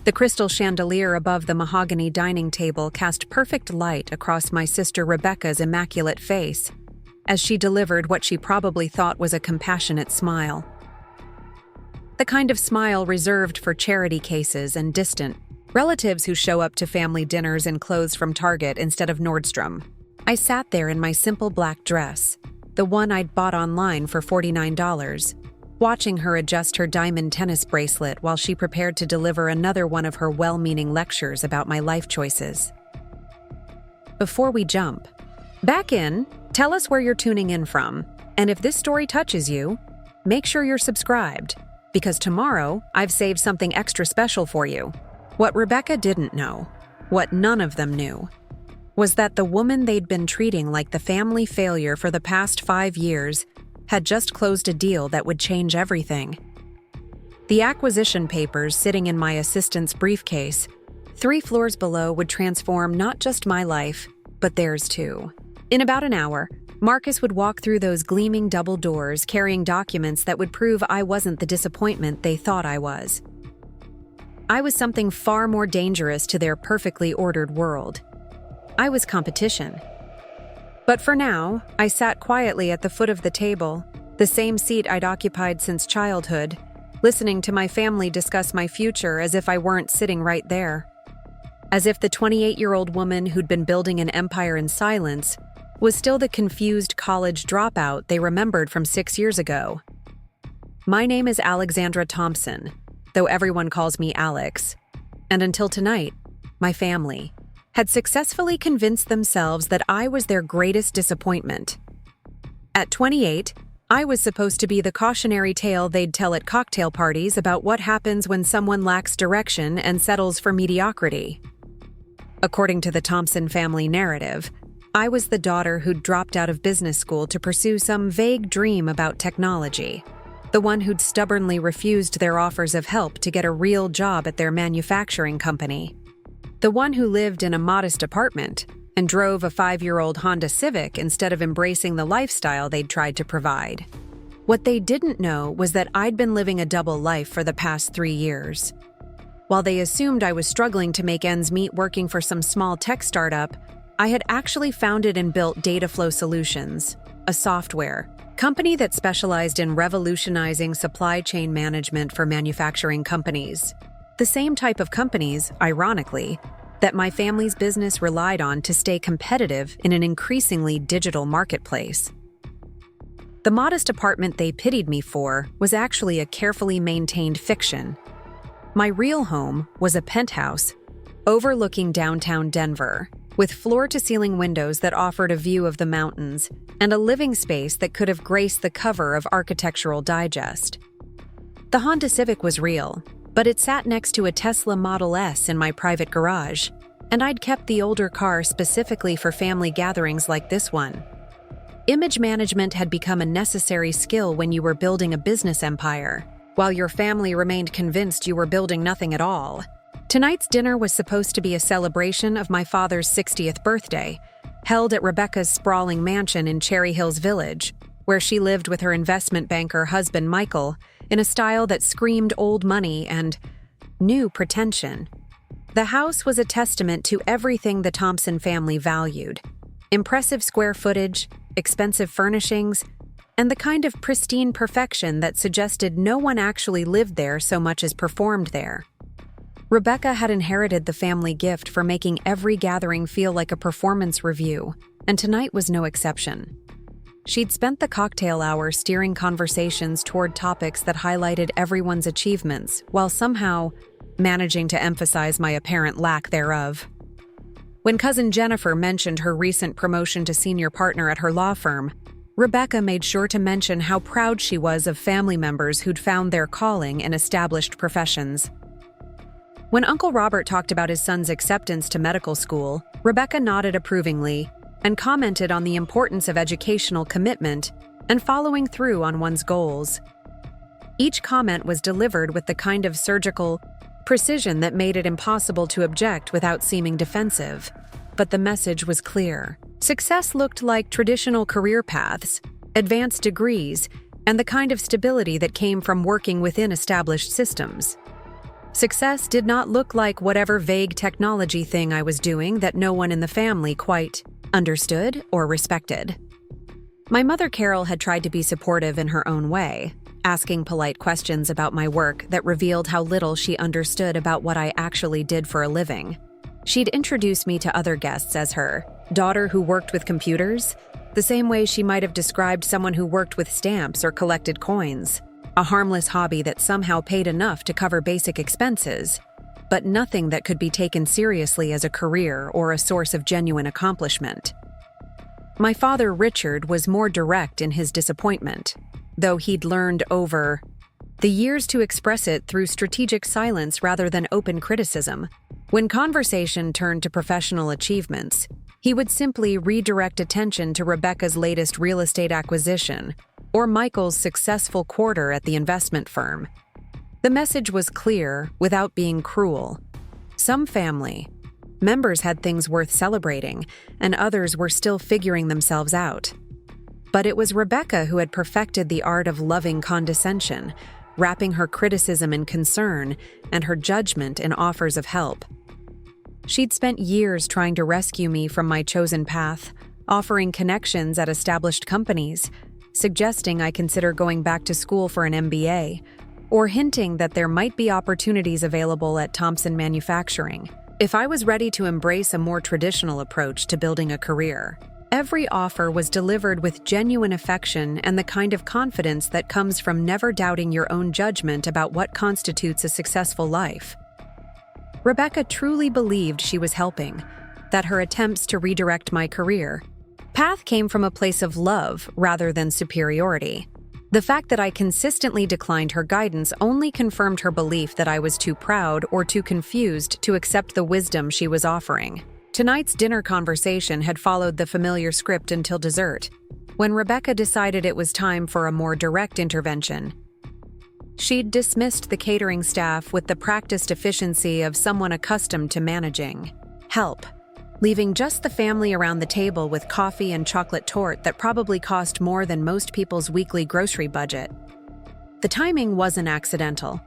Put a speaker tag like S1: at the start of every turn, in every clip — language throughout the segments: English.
S1: The crystal chandelier above the mahogany dining table cast perfect light across my sister Rebecca's immaculate face, as she delivered what she probably thought was a compassionate smile. The kind of smile reserved for charity cases and distant relatives who show up to family dinners in clothes from Target instead of Nordstrom. I sat there in my simple black dress, the one I'd bought online for $49, watching her adjust her diamond tennis bracelet while she prepared to deliver another one of her well-meaning lectures about my life choices. Before we jump back in, tell us where you're tuning in from, and if this story touches you, make sure you're subscribed, because tomorrow I've saved something extra special for you. What Rebecca didn't know, what none of them knew, was that the woman they'd been treating like the family failure for the past 5 years had just closed a deal that would change everything. The acquisition papers sitting in my assistant's briefcase, 3 floors below, would transform not just my life, but theirs too. In about an hour, Marcus would walk through those gleaming double doors carrying documents that would prove I wasn't the disappointment they thought I was. I was something far more dangerous to their perfectly ordered world. I was competition. But for now, I sat quietly at the foot of the table, the same seat I'd occupied since childhood, listening to my family discuss my future as if I weren't sitting right there. As if the 28-year-old woman who'd been building an empire in silence was still the confused college dropout they remembered from 6 years ago. My name is Alexandra Thompson, though everyone calls me Alex, and until tonight, my family had successfully convinced themselves that I was their greatest disappointment. At 28, I was supposed to be the cautionary tale they'd tell at cocktail parties about what happens when someone lacks direction and settles for mediocrity. According to the Thompson family narrative, I was the daughter who'd dropped out of business school to pursue some vague dream about technology, the one who'd stubbornly refused their offers of help to get a real job at their manufacturing company, the one who lived in a modest apartment and drove a 5-year-old Honda Civic instead of embracing the lifestyle they'd tried to provide. What they didn't know was that I'd been living a double life for the past 3 years. While they assumed I was struggling to make ends meet working for some small tech startup, I had actually founded and built Dataflow Solutions, a software company that specialized in revolutionizing supply chain management for manufacturing companies. The same type of companies, ironically, that my family's business relied on to stay competitive in an increasingly digital marketplace. The modest apartment they pitied me for was actually a carefully maintained fiction. My real home was a penthouse overlooking downtown Denver, with floor-to-ceiling windows that offered a view of the mountains and a living space that could have graced the cover of Architectural Digest. The Honda Civic was real, but it sat next to a Tesla Model S in my private garage, and I'd kept the older car specifically for family gatherings like this one. Image management had become a necessary skill when you were building a business empire, while your family remained convinced you were building nothing at all. Tonight's dinner was supposed to be a celebration of my father's 60th birthday, held at Rebecca's sprawling mansion in Cherry Hills Village, where she lived with her investment banker husband Michael in a style that screamed old money and new pretension. The house was a testament to everything the Thompson family valued: impressive square footage, expensive furnishings, and the kind of pristine perfection that suggested no one actually lived there so much as performed there. Rebecca had inherited the family gift for making every gathering feel like a performance review, and tonight was no exception. She'd spent the cocktail hour steering conversations toward topics that highlighted everyone's achievements, while somehow managing to emphasize my apparent lack thereof. When cousin Jennifer mentioned her recent promotion to senior partner at her law firm, Rebecca made sure to mention how proud she was of family members who'd found their calling in established professions. When Uncle Robert talked about his son's acceptance to medical school, Rebecca nodded approvingly and commented on the importance of educational commitment and following through on one's goals. Each comment was delivered with the kind of surgical precision that made it impossible to object without seeming defensive. But the message was clear. Success looked like traditional career paths, advanced degrees, and the kind of stability that came from working within established systems. Success did not look like whatever vague technology thing I was doing that no one in the family quite understood or respected. My mother Carol had tried to be supportive in her own way, asking polite questions about my work that revealed how little she understood about what I actually did for a living. She'd introduced me to other guests as her daughter who worked with computers, the same way she might have described someone who worked with stamps or collected coins, a harmless hobby that somehow paid enough to cover basic expenses, but nothing that could be taken seriously as a career or a source of genuine accomplishment. My father, Richard, was more direct in his disappointment, though he'd learned over the years to express it through strategic silence rather than open criticism. When conversation turned to professional achievements, he would simply redirect attention to Rebecca's latest real estate acquisition or Michael's successful quarter at the investment firm. The message was clear without being cruel. Some family members had things worth celebrating, and others were still figuring themselves out. But it was Rebecca who had perfected the art of loving condescension, wrapping her criticism in concern and her judgment in offers of help. She'd spent years trying to rescue me from my chosen path, offering connections at established companies, suggesting I consider going back to school for an MBA, or hinting that there might be opportunities available at Thompson Manufacturing if I was ready to embrace a more traditional approach to building a career. Every offer was delivered with genuine affection and the kind of confidence that comes from never doubting your own judgment about what constitutes a successful life. Rebecca truly believed she was helping, that her attempts to redirect my career path came from a place of love rather than superiority. The fact that I consistently declined her guidance only confirmed her belief that I was too proud or too confused to accept the wisdom she was offering. Tonight's dinner conversation had followed the familiar script until dessert, when Rebecca decided it was time for a more direct intervention. She'd dismissed the catering staff with the practiced efficiency of someone accustomed to managing help, leaving just the family around the table with coffee and chocolate torte that probably cost more than most people's weekly grocery budget. The timing wasn't accidental.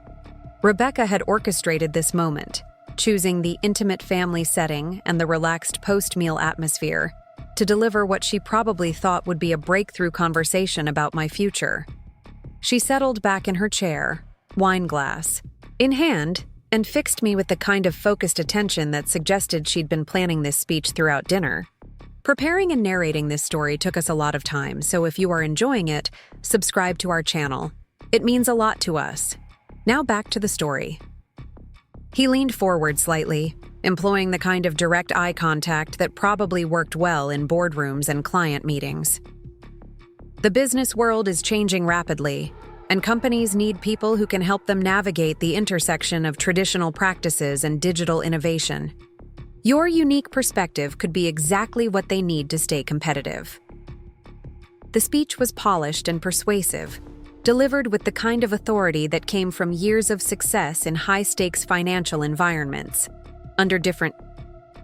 S1: Rebecca had orchestrated this moment, choosing the intimate family setting and the relaxed post-meal atmosphere to deliver what she probably thought would be a breakthrough conversation about my future. She settled back in her chair, wine glass in hand, and fixed me with the kind of focused attention that suggested she'd been planning this speech throughout dinner. Preparing and narrating this story took us a lot of time, so if you are enjoying it, subscribe to our channel. It means a lot to us. Now back to the story. He leaned forward slightly, employing the kind of direct eye contact that probably worked well in boardrooms and client meetings. The business world is changing rapidly, and companies need people who can help them navigate the intersection of traditional practices and digital innovation. Your unique perspective could be exactly what they need to stay competitive. The speech was polished and persuasive, delivered with the kind of authority that came from years of success in high-stakes financial environments. Under different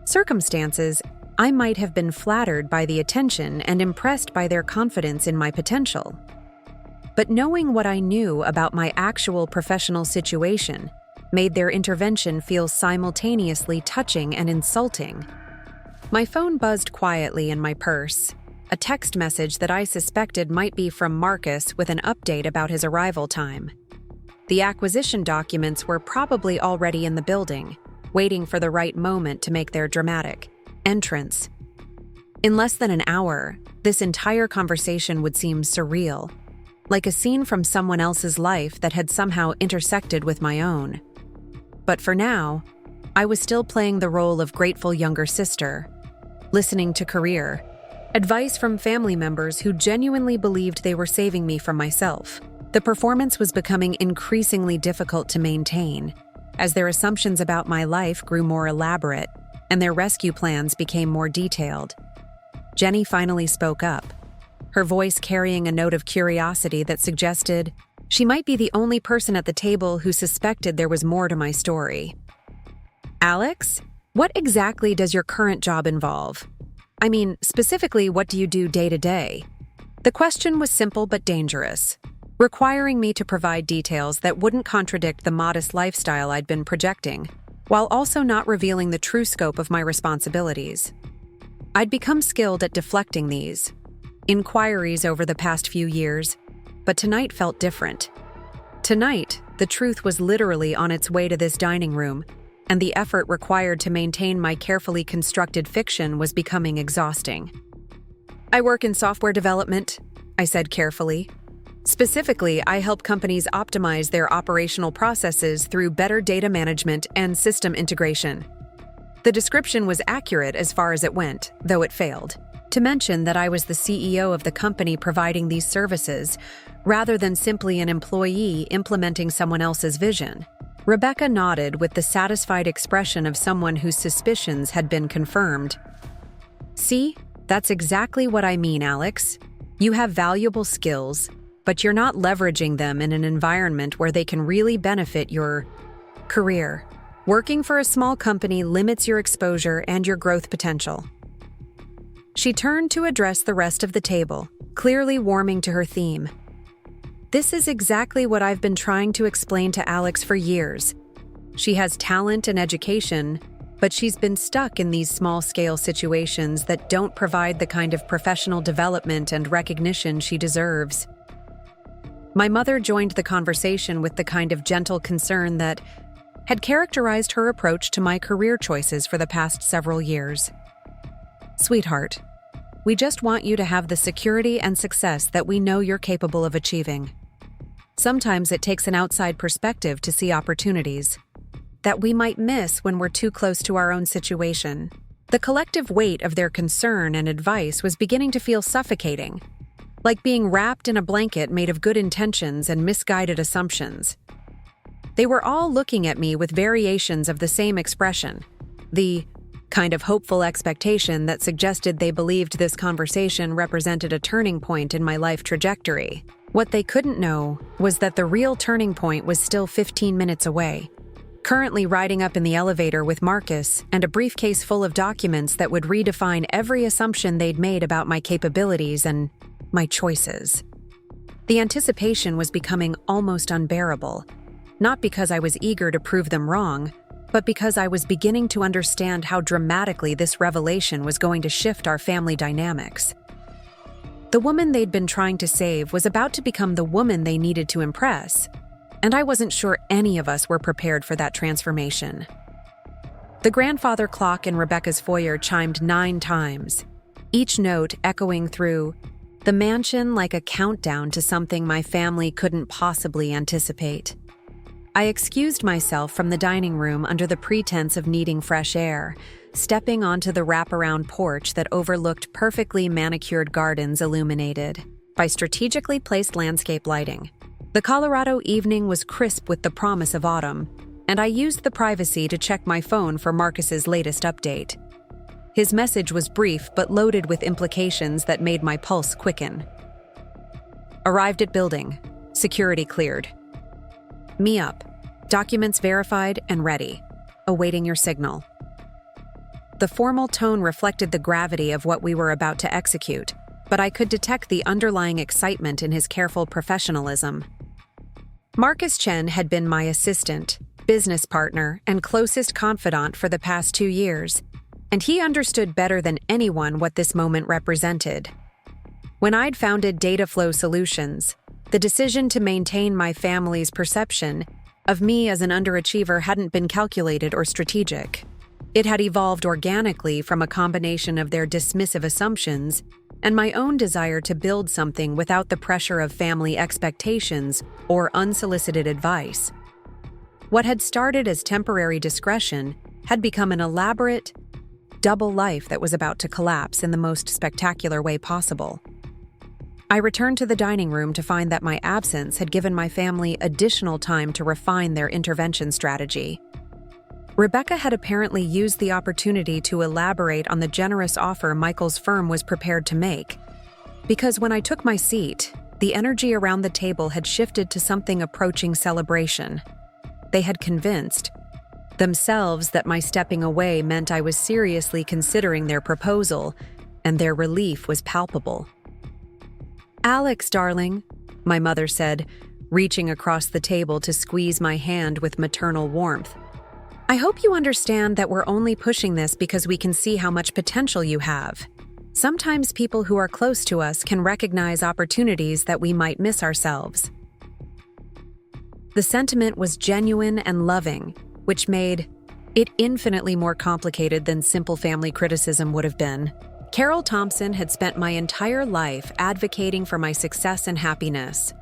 S1: circumstances, I might have been flattered by the attention and impressed by their confidence in my potential. But knowing what I knew about my actual professional situation made their intervention feel simultaneously touching and insulting. My phone buzzed quietly in my purse, a text message that I suspected might be from Marcus with an update about his arrival time. The acquisition documents were probably already in the building, waiting for the right moment to make their dramatic entrance. In less than an hour, this entire conversation would seem surreal, like a scene from someone else's life that had somehow intersected with my own. But for now, I was still playing the role of grateful younger sister, listening to career advice from family members who genuinely believed they were saving me from myself. The performance was becoming increasingly difficult to maintain, as their assumptions about my life grew more elaborate and their rescue plans became more detailed. Jenny finally spoke up, her voice carrying a note of curiosity that suggested she might be the only person at the table who suspected there was more to my story. Alex, what exactly does your current job involve? I mean, specifically, what do you do day to day? The question was simple but dangerous. requiring me to provide details that wouldn't contradict the modest lifestyle I'd been projecting, while also not revealing the true scope of my responsibilities. I'd become skilled at deflecting these inquiries over the past few years, but tonight felt different. Tonight, the truth was literally on its way to this dining room, and the effort required to maintain my carefully constructed fiction was becoming exhausting. "I work in software development," I said carefully. "Specifically, I help companies optimize their operational processes through better data management and system integration." The description was accurate as far as it went, though it failed to mention that I was the CEO of the company providing these services, rather than simply an employee implementing someone else's vision. Rebecca nodded with the satisfied expression of someone whose suspicions had been confirmed. "See, that's exactly what I mean, Alex. You have valuable skills, but you're not leveraging them in an environment where they can really benefit your career. Working for a small company limits your exposure and your growth potential." She turned to address the rest of the table, clearly warming to her theme. "This is exactly what I've been trying to explain to Alex for years. She has talent and education, but she's been stuck in these small-scale situations that don't provide the kind of professional development and recognition she deserves." My mother joined the conversation with the kind of gentle concern that had characterized her approach to my career choices for the past several years. "Sweetheart, we just want you to have the security and success that we know you're capable of achieving. Sometimes it takes an outside perspective to see opportunities that we might miss when we're too close to our own situation." The collective weight of their concern and advice was beginning to feel suffocating, like being wrapped in a blanket made of good intentions and misguided assumptions. They were all looking at me with variations of the same expression, the kind of hopeful expectation that suggested they believed this conversation represented a turning point in my life trajectory. What they couldn't know was that the real turning point was still 15 minutes away, currently riding up in the elevator with Marcus and a briefcase full of documents that would redefine every assumption they'd made about my capabilities and my choices. The anticipation was becoming almost unbearable, not because I was eager to prove them wrong, but because I was beginning to understand how dramatically this revelation was going to shift our family dynamics. The woman they'd been trying to save was about to become the woman they needed to impress, and I wasn't sure any of us were prepared for that transformation. The grandfather clock in Rebecca's foyer chimed 9 times, each note echoing through the mansion like a countdown to something my family couldn't possibly anticipate. I excused myself from the dining room under the pretense of needing fresh air, stepping onto the wraparound porch that overlooked perfectly manicured gardens illuminated by strategically placed landscape lighting. The Colorado evening was crisp with the promise of autumn, and I used the privacy to check my phone for Marcus's latest update. His message was brief but loaded with implications that made my pulse quicken. "Arrived at building. Security cleared. Me up. Documents verified and ready. Awaiting your signal." The formal tone reflected the gravity of what we were about to execute, but I could detect the underlying excitement in his careful professionalism. Marcus Chen had been my assistant, business partner, and closest confidant for the past 2 years, and he understood better than anyone what this moment represented. When I'd founded Dataflow Solutions, the decision to maintain my family's perception of me as an underachiever hadn't been calculated or strategic. It had evolved organically from a combination of their dismissive assumptions and my own desire to build something without the pressure of family expectations or unsolicited advice. What had started as temporary discretion had become an elaborate, double life that was about to collapse in the most spectacular way possible. I returned to the dining room to find that my absence had given my family additional time to refine their intervention strategy. Rebecca had apparently used the opportunity to elaborate on the generous offer Michael's firm was prepared to make, because when I took my seat, the energy around the table had shifted to something approaching celebration. They had convinced themselves that my stepping away meant I was seriously considering their proposal, and their relief was palpable. "Alex, darling, my mother said, reaching across the table to squeeze my hand with maternal warmth. I hope you understand that we're only pushing this because we can see how much potential you have. Sometimes people who are close to us can recognize opportunities that we might miss ourselves. The sentiment was genuine and loving, which made it infinitely more complicated than simple family criticism would have been. Carol Thompson had spent my entire life advocating for my success and happiness,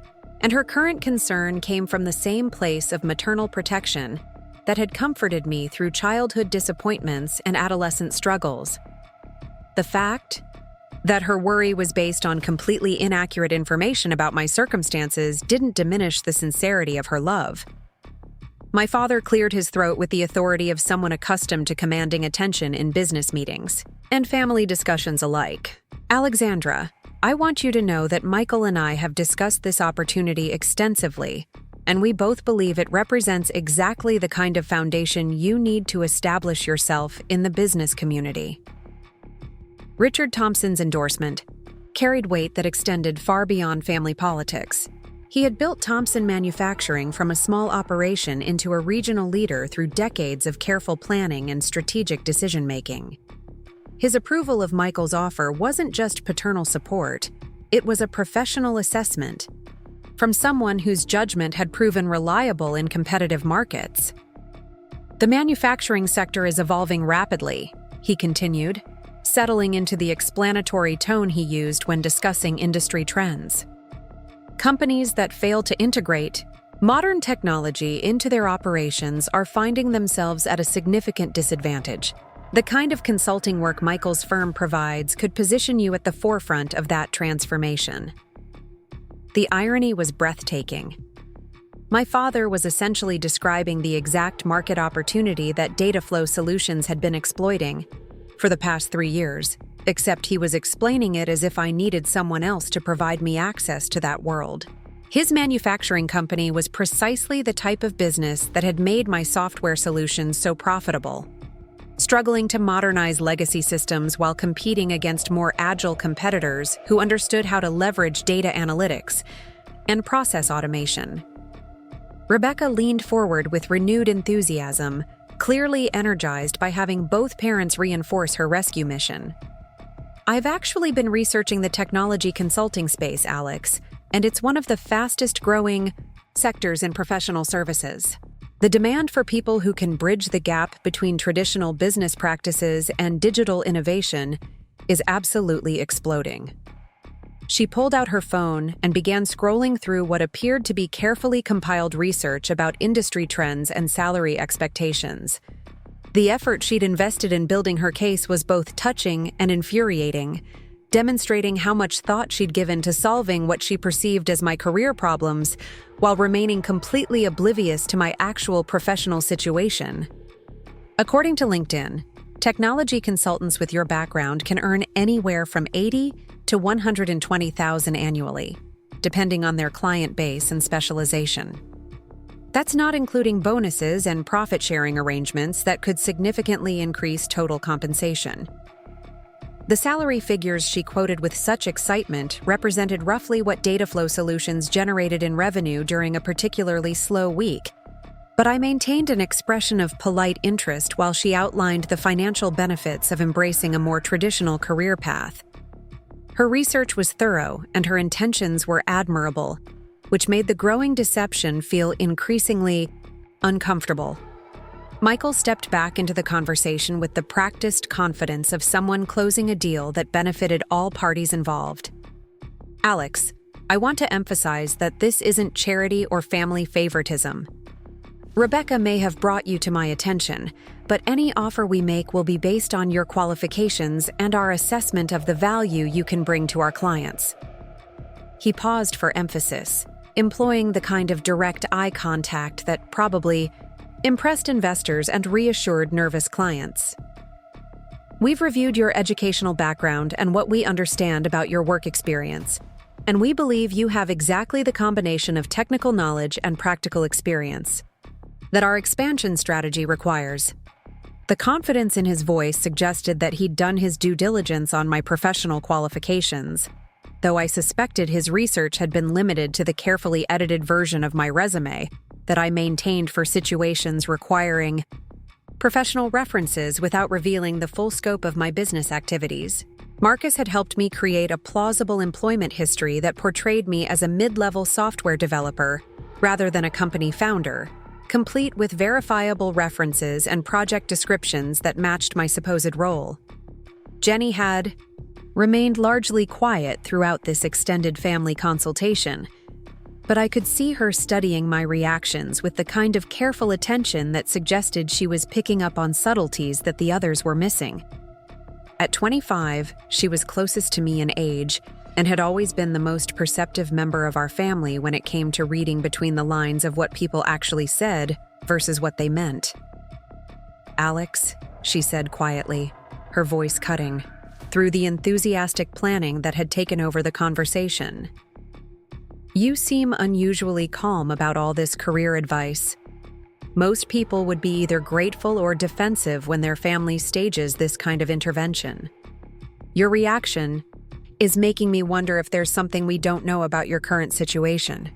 S1: and her current concern came from the same place of maternal protection that had comforted me through childhood disappointments and adolescent struggles. The fact that her worry was based on completely inaccurate information about my circumstances didn't diminish the sincerity of her love. My father cleared his throat with the authority of someone accustomed to commanding attention in business meetings and family discussions alike. Alexandra, I want you to know that Michael and I have discussed this opportunity extensively, and we both believe it represents exactly the kind of foundation you need to establish yourself in the business community. Richard Thompson's endorsement carried weight that extended far beyond family politics. He had built Thompson Manufacturing from a small operation into a regional leader through decades of careful planning and strategic decision-making. His approval of Michael's offer wasn't just paternal support, it was a professional assessment from someone whose judgment had proven reliable in competitive markets. The manufacturing sector is evolving rapidly, he continued, settling into the explanatory tone he used when discussing industry trends. Companies that fail to integrate modern technology into their operations are finding themselves at a significant disadvantage. The kind of consulting work Michael's firm provides could position you at the forefront of that transformation. The irony was breathtaking. My father was essentially describing the exact market opportunity that Dataflow Solutions had been exploiting for the past 3 years, except he was explaining it as if I needed someone else to provide me access to that world. His manufacturing company was precisely the type of business that had made my software solutions so profitable. Struggling to modernize legacy systems while competing against more agile competitors who understood how to leverage data analytics and process automation. Rebecca leaned forward with renewed enthusiasm, clearly energized by having both parents reinforce her rescue mission. I've actually been researching the technology consulting space, Alex, and it's one of the fastest-growing sectors in professional services. The demand for people who can bridge the gap between traditional business practices and digital innovation is absolutely exploding. She pulled out her phone and began scrolling through what appeared to be carefully compiled research about industry trends and salary expectations. The effort she'd invested in building her case was both touching and infuriating, demonstrating how much thought she'd given to solving what she perceived as my career problems while remaining completely oblivious to my actual professional situation. According to LinkedIn, technology consultants with your background can earn anywhere from $80,000 to $120,000 annually, depending on their client base and specialization. That's not including bonuses and profit-sharing arrangements that could significantly increase total compensation. The salary figures she quoted with such excitement represented roughly what Dataflow Solutions generated in revenue during a particularly slow week, but I maintained an expression of polite interest while she outlined the financial benefits of embracing a more traditional career path. Her research was thorough and her intentions were admirable, which made the growing deception feel increasingly uncomfortable. Michael stepped back into the conversation with the practiced confidence of someone closing a deal that benefited all parties involved. Alex, I want to emphasize that this isn't charity or family favoritism. Rebecca may have brought you to my attention, but any offer we make will be based on your qualifications and our assessment of the value you can bring to our clients. He paused for emphasis, employing the kind of direct eye contact that probably impressed investors and reassured nervous clients. We've reviewed your educational background and what we understand about your work experience, and we believe you have exactly the combination of technical knowledge and practical experience that our expansion strategy requires. The confidence in his voice suggested that he'd done his due diligence on my professional qualifications, though I suspected his research had been limited to the carefully edited version of my resume that I maintained for situations requiring professional references without revealing the full scope of my business activities. Marcus had helped me create a plausible employment history that portrayed me as a mid-level software developer rather than a company founder, complete with verifiable references and project descriptions that matched my supposed role. Jenny had remained largely quiet throughout this extended family consultation, but I could see her studying my reactions with the kind of careful attention that suggested she was picking up on subtleties that the others were missing. At 25, she was closest to me in age and had always been the most perceptive member of our family when it came to reading between the lines of what people actually said versus what they meant. "Alex," she said quietly, her voice cutting through the enthusiastic planning that had taken over the conversation. "You seem unusually calm about all this career advice. Most people would be either grateful or defensive when their family stages this kind of intervention. Your reaction is making me wonder if there's something we don't know about your current situation."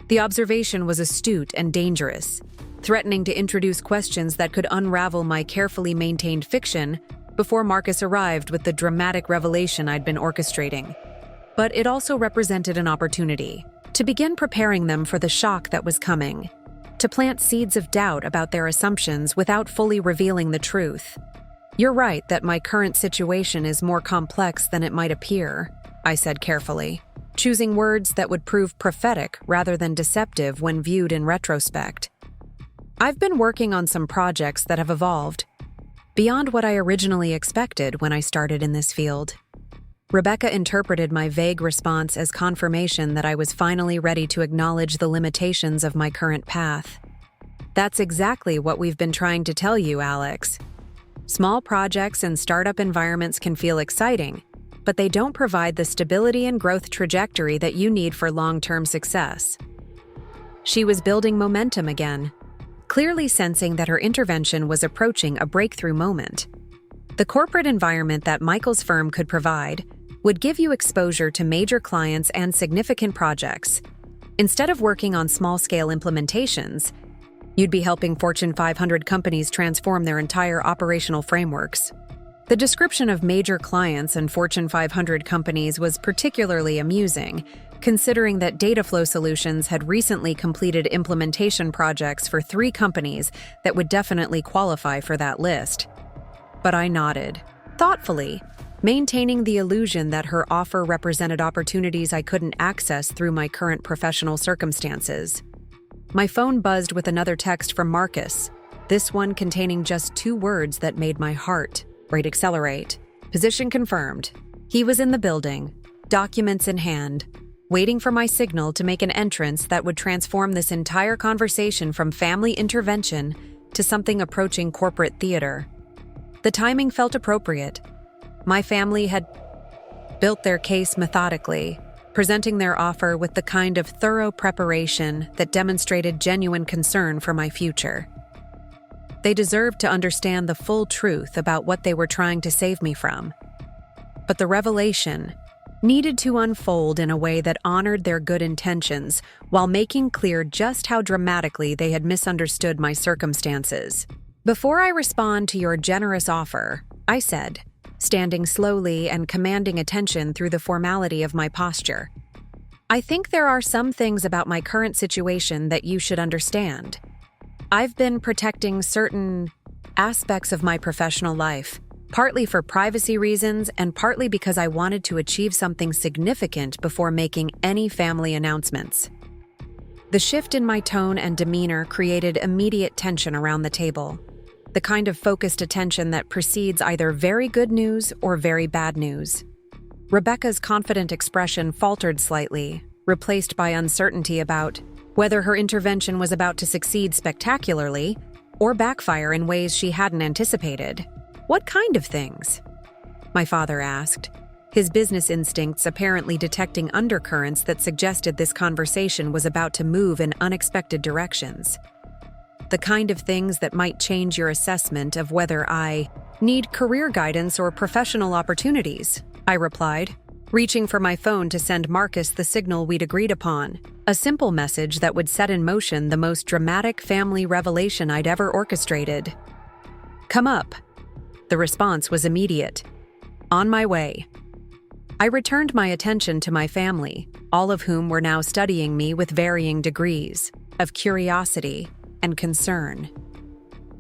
S1: The observation was astute and dangerous, threatening to introduce questions that could unravel my carefully maintained fiction before Marcus arrived with the dramatic revelation I'd been orchestrating. But it also represented an opportunity to begin preparing them for the shock that was coming, to plant seeds of doubt about their assumptions without fully revealing the truth. "You're right that my current situation is more complex than it might appear," I said carefully, choosing words that would prove prophetic rather than deceptive when viewed in retrospect. "I've been working on some projects that have evolved beyond what I originally expected when I started in this field." Rebecca interpreted my vague response as confirmation that I was finally ready to acknowledge the limitations of my current path. "That's exactly what we've been trying to tell you, Alex. Small projects and startup environments can feel exciting, but they don't provide the stability and growth trajectory that you need for long-term success." She was building momentum again, clearly sensing that her intervention was approaching a breakthrough moment. The corporate environment that Michael's firm could provide would give you exposure to major clients and significant projects. Instead of working on small-scale implementations, you'd be helping Fortune 500 companies transform their entire operational frameworks. The description of major clients and Fortune 500 companies was particularly amusing, considering that Dataflow Solutions had recently completed implementation projects for 3 companies that would definitely qualify for that list. But I nodded, thoughtfully, maintaining the illusion that her offer represented opportunities I couldn't access through my current professional circumstances. My phone buzzed with another text from Marcus, this one containing just 2 words that made my heart rate accelerate. Position confirmed. He was in the building, documents in hand, waiting for my signal to make an entrance that would transform this entire conversation from family intervention to something approaching corporate theater. The timing felt appropriate. My family had built their case methodically, presenting their offer with the kind of thorough preparation that demonstrated genuine concern for my future. They deserved to understand the full truth about what they were trying to save me from. But the revelation needed to unfold in a way that honored their good intentions while making clear just how dramatically they had misunderstood my circumstances. "Before I respond to your generous offer," I said, standing slowly and commanding attention through the formality of my posture, "I think there are some things about my current situation that you should understand. I've been protecting certain aspects of my professional life, partly for privacy reasons and partly because I wanted to achieve something significant before making any family announcements." The shift in my tone and demeanor created immediate tension around the table, the kind of focused attention that precedes either very good news or very bad news. Rebecca's confident expression faltered slightly, replaced by uncertainty about whether her intervention was about to succeed spectacularly or backfire in ways she hadn't anticipated. "What kind of things?" my father asked, his business instincts apparently detecting undercurrents that suggested this conversation was about to move in unexpected directions. "The kind of things that might change your assessment of whether I need career guidance or professional opportunities," I replied, reaching for my phone to send Marcus the signal we'd agreed upon, a simple message that would set in motion the most dramatic family revelation I'd ever orchestrated. "Come up." The response was immediate. "On my way." I returned my attention to my family, all of whom were now studying me with varying degrees of curiosity and concern.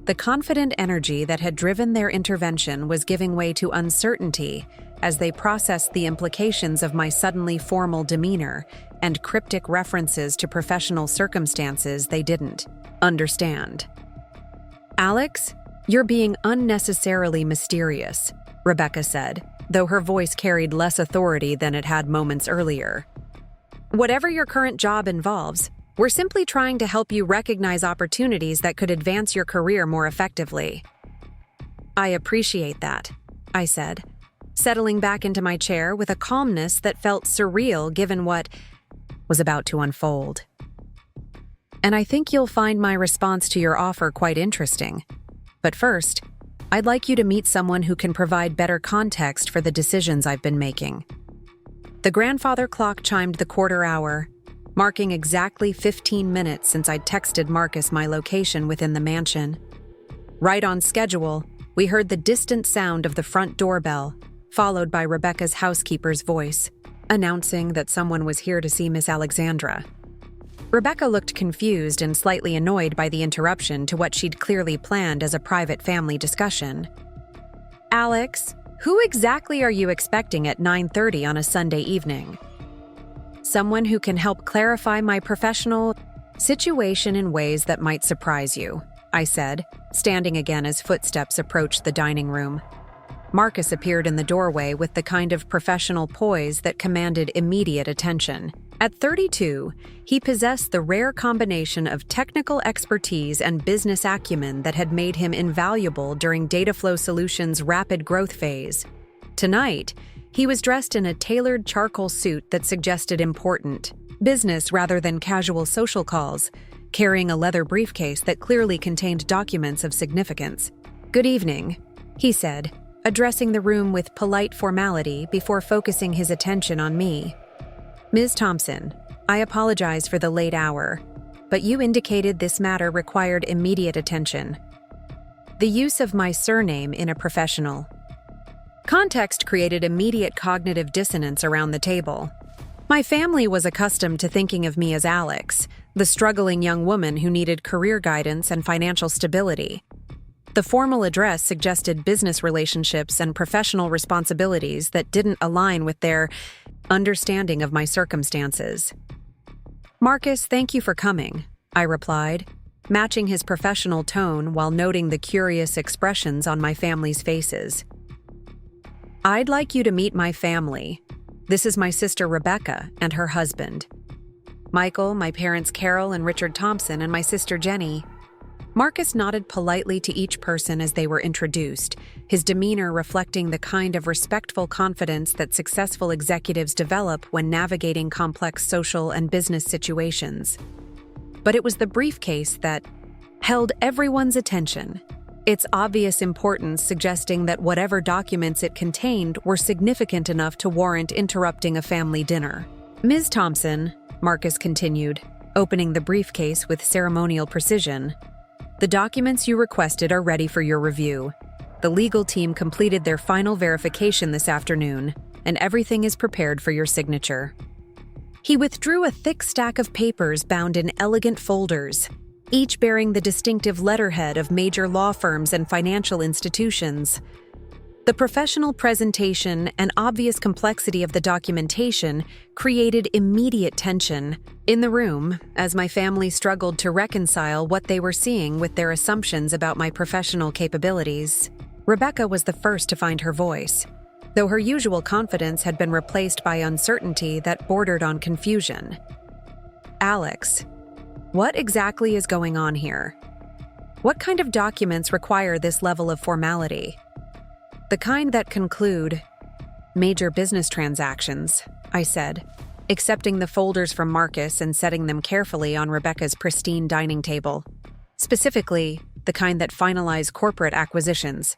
S1: The confident energy that had driven their intervention was giving way to uncertainty as they processed the implications of my suddenly formal demeanor and cryptic references to professional circumstances they didn't understand. "Alex, you're being unnecessarily mysterious," Rebecca said, though her voice carried less authority than it had moments earlier. "Whatever your current job involves, we're simply trying to help you recognize opportunities that could advance your career more effectively." "I appreciate that," I said, settling back into my chair with a calmness that felt surreal given what was about to unfold. "And I think you'll find my response to your offer quite interesting. But first, I'd like you to meet someone who can provide better context for the decisions I've been making." The grandfather clock chimed the quarter hour, marking exactly 15 minutes since I'd texted Marcus my location within the mansion. Right on schedule, we heard the distant sound of the front doorbell, followed by Rebecca's housekeeper's voice, announcing that someone was here to see Miss Alexandra. Rebecca looked confused and slightly annoyed by the interruption to what she'd clearly planned as a private family discussion. "Alex, who exactly are you expecting at 9:30 on a Sunday evening?" "Someone who can help clarify my professional situation in ways that might surprise you," I said, standing again as footsteps approached the dining room. Marcus appeared in the doorway with the kind of professional poise that commanded immediate attention. At 32, he possessed the rare combination of technical expertise and business acumen that had made him invaluable during Dataflow Solutions' rapid growth phase. Tonight, he was dressed in a tailored charcoal suit that suggested important business rather than casual social calls, carrying a leather briefcase that clearly contained documents of significance. "Good evening," he said, addressing the room with polite formality before focusing his attention on me. "Ms. Thompson, I apologize for the late hour, but you indicated this matter required immediate attention." The use of my surname in a professional context created immediate cognitive dissonance around the table. My family was accustomed to thinking of me as Alex, the struggling young woman who needed career guidance and financial stability. The formal address suggested business relationships and professional responsibilities that didn't align with their understanding of my circumstances. "Marcus, thank you for coming," I replied, matching his professional tone while noting the curious expressions on my family's faces. "I'd like you to meet my family. This is my sister Rebecca and her husband. Michael, my parents Carol and Richard Thompson, and my sister Jenny." Marcus nodded politely to each person as they were introduced, his demeanor reflecting the kind of respectful confidence that successful executives develop when navigating complex social and business situations. But it was the briefcase that held everyone's attention, its obvious importance suggesting that whatever documents it contained were significant enough to warrant interrupting a family dinner. "Ms. Thompson," Marcus continued, opening the briefcase with ceremonial precision, "the documents you requested are ready for your review. The legal team completed their final verification this afternoon, and everything is prepared for your signature." He withdrew a thick stack of papers bound in elegant folders, each bearing the distinctive letterhead of major law firms and financial institutions. The professional presentation and obvious complexity of the documentation created immediate tension in the room as my family struggled to reconcile what they were seeing with their assumptions about my professional capabilities. Rebecca was the first to find her voice, though her usual confidence had been replaced by uncertainty that bordered on confusion. "Alex, what exactly is going on here? What kind of documents require this level of formality?" "The kind that conclude major business transactions," I said, accepting the folders from Marcus and setting them carefully on Rebecca's pristine dining table. "Specifically, the kind that finalize corporate acquisitions."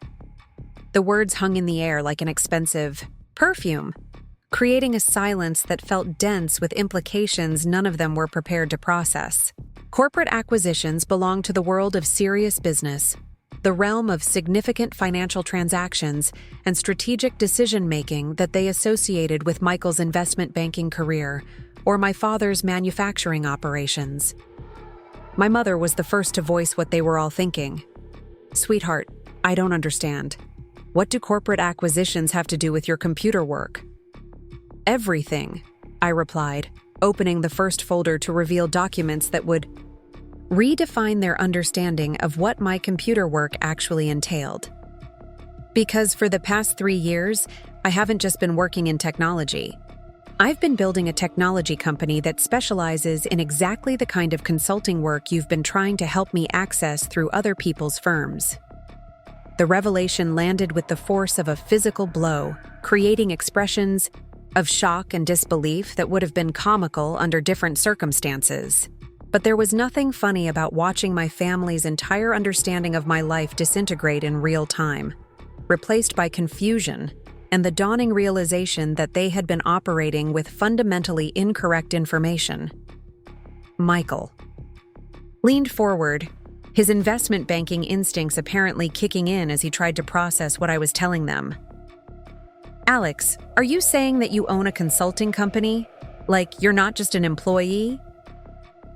S1: The words hung in the air like an expensive perfume. creating a silence that felt dense with implications none of them were prepared to process. Corporate acquisitions belong to the world of serious business, the realm of significant financial transactions and strategic decision-making that they associated with Michael's investment banking career or my father's manufacturing operations. My mother was the first to voice what they were all thinking. "Sweetheart, I don't understand. What do corporate acquisitions have to do with your computer work?" "Everything," I replied, opening the first folder to reveal documents that would redefine their understanding of what my computer work actually entailed. Because for the past 3 years, I haven't just been working in technology. I've been building a technology company that specializes in exactly the kind of consulting work you've been trying to help me access through other people's firms. The revelation landed with the force of a physical blow, creating expressions of shock and disbelief that would have been comical under different circumstances. But there was nothing funny about watching my family's entire understanding of my life disintegrate in real time, replaced by confusion and the dawning realization that they had been operating with fundamentally incorrect information. Michael leaned forward, his investment banking instincts apparently kicking in as he tried to process what I was telling them. "Alex, are you saying that you own a consulting company? Like, you're not just an employee?"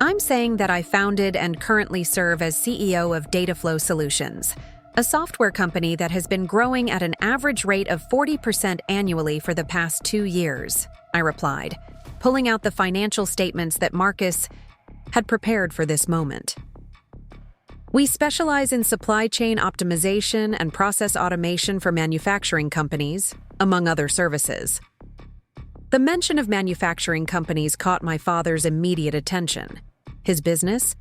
S1: "I'm saying that I founded and currently serve as CEO of Dataflow Solutions, a software company that has been growing at an average rate of 40% annually for the past 2 years," I replied, pulling out the financial statements that Marcus had prepared for this moment. "We specialize in supply chain optimization and process automation for manufacturing companies, among other services." The mention of manufacturing companies caught my father's immediate attention. His business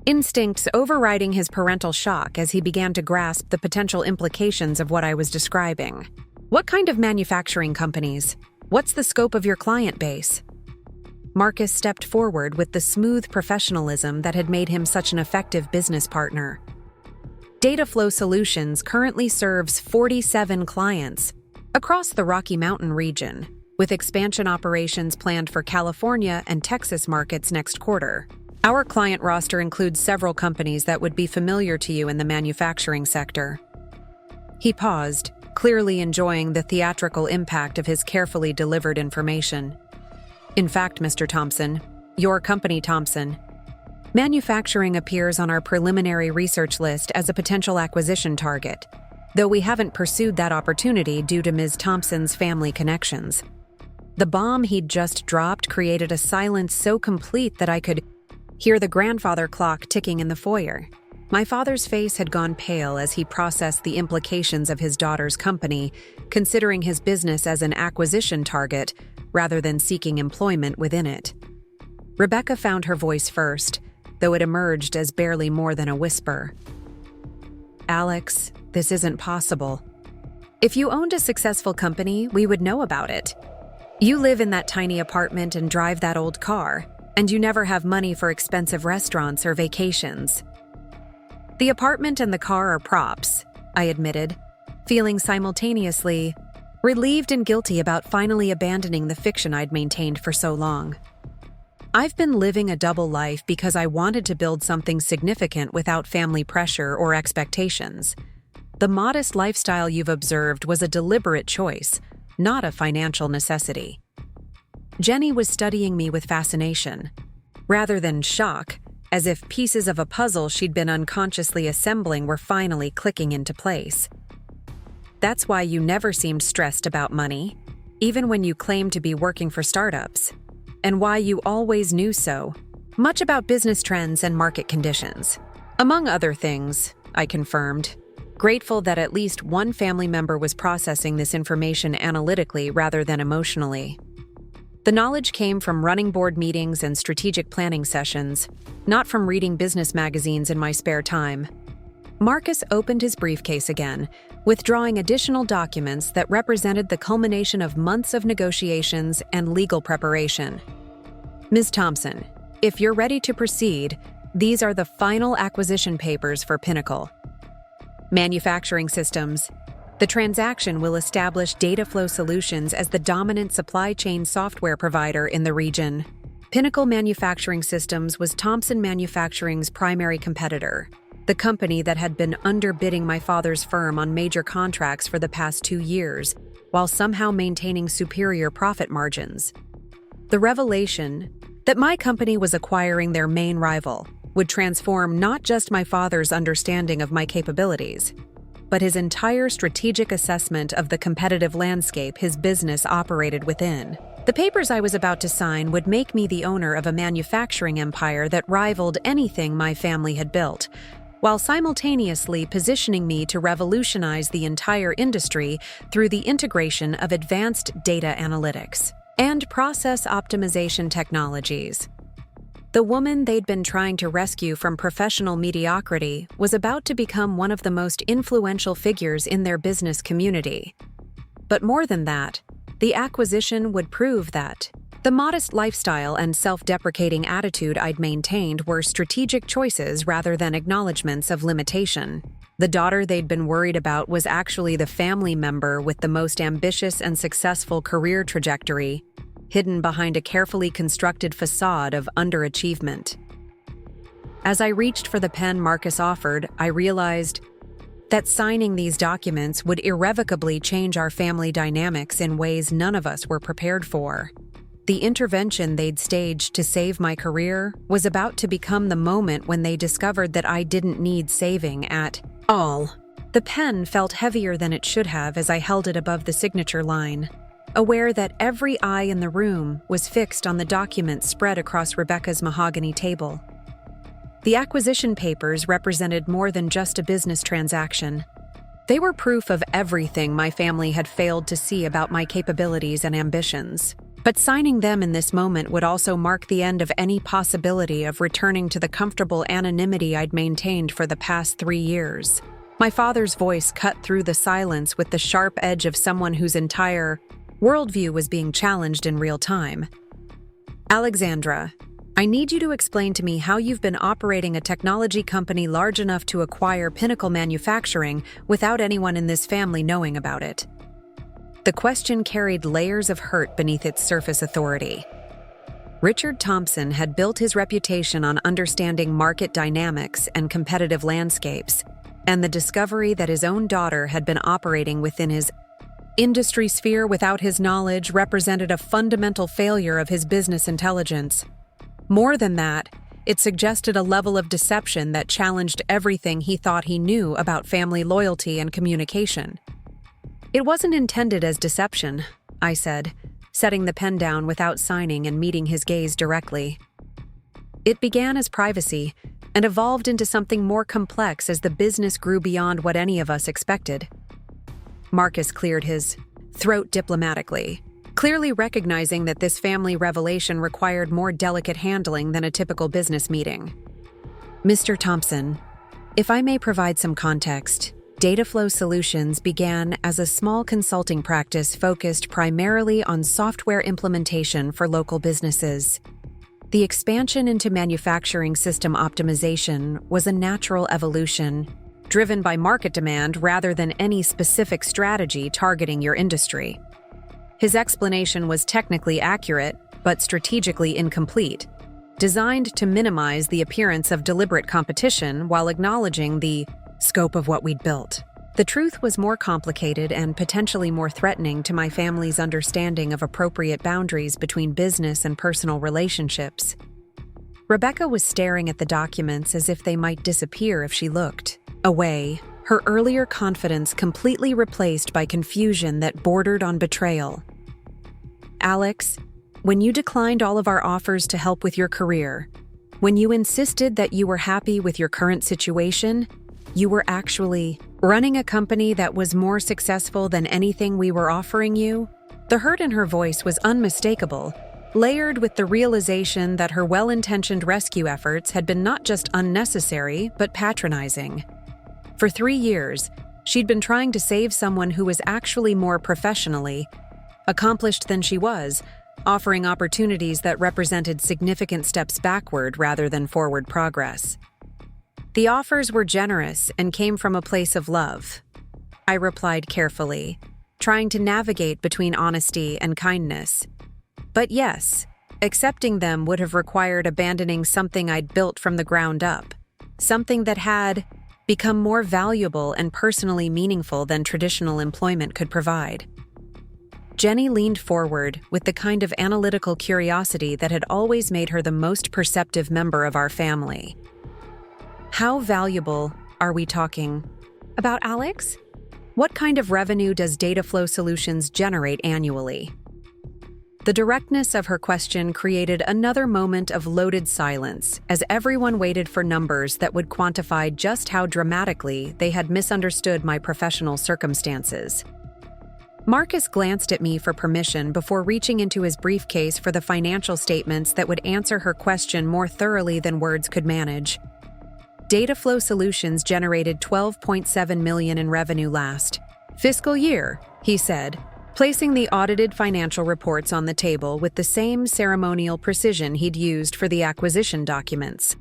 S1: instincts overriding his parental shock as he began to grasp the potential implications of what I was describing. "What kind of manufacturing companies? What's the scope of your client base?" Marcus stepped forward with the smooth professionalism that had made him such an effective business partner. Dataflow Solutions currently serves 47 clients across the Rocky Mountain region, with expansion operations planned for California and Texas markets next quarter. Our client roster includes several companies that would be familiar to you in the manufacturing sector. He paused, clearly enjoying the theatrical impact of his carefully delivered information. "In fact, Mr. Thompson, your company Thompson, manufacturing appears on our preliminary research list as a potential acquisition target, though we haven't pursued that opportunity due to Ms. Thompson's family connections." The bomb he'd just dropped created a silence so complete that I could hear the grandfather clock ticking in the foyer. My father's face had gone pale as he processed the implications of his daughter's company, considering his business as an acquisition target rather than seeking employment within it. Rebecca found her voice first, though it emerged as barely more than a whisper. "Alex, this isn't possible. If you owned a successful company, we would know about it. You live in that tiny apartment and drive that old car, and you never have money for expensive restaurants or vacations." "The apartment and the car are props," I admitted, feeling simultaneously relieved and guilty about finally abandoning the fiction I'd maintained for so long. "I've been living a double life because I wanted to build something significant without family pressure or expectations. The modest lifestyle you've observed was a deliberate choice, not a financial necessity." Jenny was studying me with fascination, rather than shock, as if pieces of a puzzle she'd been unconsciously assembling were finally clicking into place. "That's why you never seemed stressed about money, even when you claimed to be working for startups, and why you always knew so much about business trends and market conditions." "Among other things," I confirmed, grateful that at least one family member was processing this information analytically rather than emotionally. The knowledge came from running board meetings and strategic planning sessions, not from reading business magazines in my spare time. Marcus opened his briefcase again, withdrawing additional documents that represented the culmination of months of negotiations and legal preparation. "Ms. Thompson, if you're ready to proceed, these are the final acquisition papers for Pinnacle Manufacturing Systems, The transaction will establish Data Flow Solutions as the dominant supply chain software provider in the region. Pinnacle Manufacturing Systems was Thompson Manufacturing's primary competitor, the company that had been underbidding my father's firm on major contracts for the past 2 years, while somehow maintaining superior profit margins. The revelation that my company was acquiring their main rival would transform not just my father's understanding of my capabilities, but his entire strategic assessment of the competitive landscape his business operated within. The papers I was about to sign would make me the owner of a manufacturing empire that rivaled anything my family had built, while simultaneously positioning me to revolutionize the entire industry through the integration of advanced data analytics and process optimization technologies. The woman they'd been trying to rescue from professional mediocrity was about to become one of the most influential figures in their business community. But more than that, the acquisition would prove that the modest lifestyle and self-deprecating attitude I'd maintained were strategic choices rather than acknowledgments of limitation. The daughter they'd been worried about was actually the family member with the most ambitious and successful career trajectory, hidden behind a carefully constructed facade of underachievement. As I reached for the pen Marcus offered, I realized that signing these documents would irrevocably change our family dynamics in ways none of us were prepared for. The intervention they'd staged to save my career was about to become the moment when they discovered that I didn't need saving at all. The pen felt heavier than it should have as I held it above the signature line, aware that every eye in the room was fixed on the documents spread across Rebecca's mahogany table. The acquisition papers represented more than just a business transaction. They were proof of everything my family had failed to see about my capabilities and ambitions. But signing them in this moment would also mark the end of any possibility of returning to the comfortable anonymity I'd maintained for the past 3 years. My father's voice cut through the silence with the sharp edge of someone whose entire worldview was being challenged in real time. Alexandra, I need you to explain to me how you've been operating a technology company large enough to acquire Pinnacle Manufacturing without anyone in this family knowing about it. The question carried layers of hurt beneath its surface authority. Richard Thompson had built his reputation on understanding market dynamics and competitive landscapes, and the discovery that his own daughter had been operating within his industry sphere without his knowledge represented a fundamental failure of his business intelligence. More than that, it suggested a level of deception that challenged everything he thought he knew about family loyalty and communication. It wasn't intended as deception, I said, setting the pen down without signing and meeting his gaze directly. It began as privacy and evolved into something more complex as the business grew beyond what any of us expected. Marcus cleared his throat diplomatically, clearly recognizing that this family revelation required more delicate handling than a typical business meeting. Mr. Thompson, if I may provide some context, Data Flow Solutions began as a small consulting practice focused primarily on software implementation for local businesses. The expansion into manufacturing system optimization was a natural evolution, driven by market demand rather than any specific strategy targeting your industry. His explanation was technically accurate, but strategically incomplete, designed to minimize the appearance of deliberate competition while acknowledging the scope of what we'd built. The truth was more complicated and potentially more threatening to my family's understanding of appropriate boundaries between business and personal relationships. Rebecca was staring at the documents as if they might disappear if she looked away, her earlier confidence completely replaced by confusion that bordered on betrayal. Alex, when you declined all of our offers to help with your career, when you insisted that you were happy with your current situation, you were actually running a company that was more successful than anything we were offering you? The hurt in her voice was unmistakable, layered with the realization that her well-intentioned rescue efforts had been not just unnecessary, but patronizing. For 3 years, she'd been trying to save someone who was actually more professionally accomplished than she was, offering opportunities that represented significant steps backward rather than forward progress. The offers were generous and came from a place of love. I replied carefully, trying to navigate between honesty and kindness. But yes, accepting them would have required abandoning something I'd built from the ground up, something that had become more valuable and personally meaningful than traditional employment could provide. Jenny leaned forward with the kind of analytical curiosity that had always made her the most perceptive member of our family. How valuable are we talking about, Alex? What kind of revenue does Data Flow Solutions generate annually? The directness of her question created another moment of loaded silence as everyone waited for numbers that would quantify just how dramatically they had misunderstood my professional circumstances. Marcus glanced at me for permission before reaching into his briefcase for the financial statements that would answer her question more thoroughly than words could manage. Data Flow Solutions generated $12.7 million in revenue last fiscal year, he said, placing the audited financial reports on the table with the same ceremonial precision he'd used for the acquisition documents.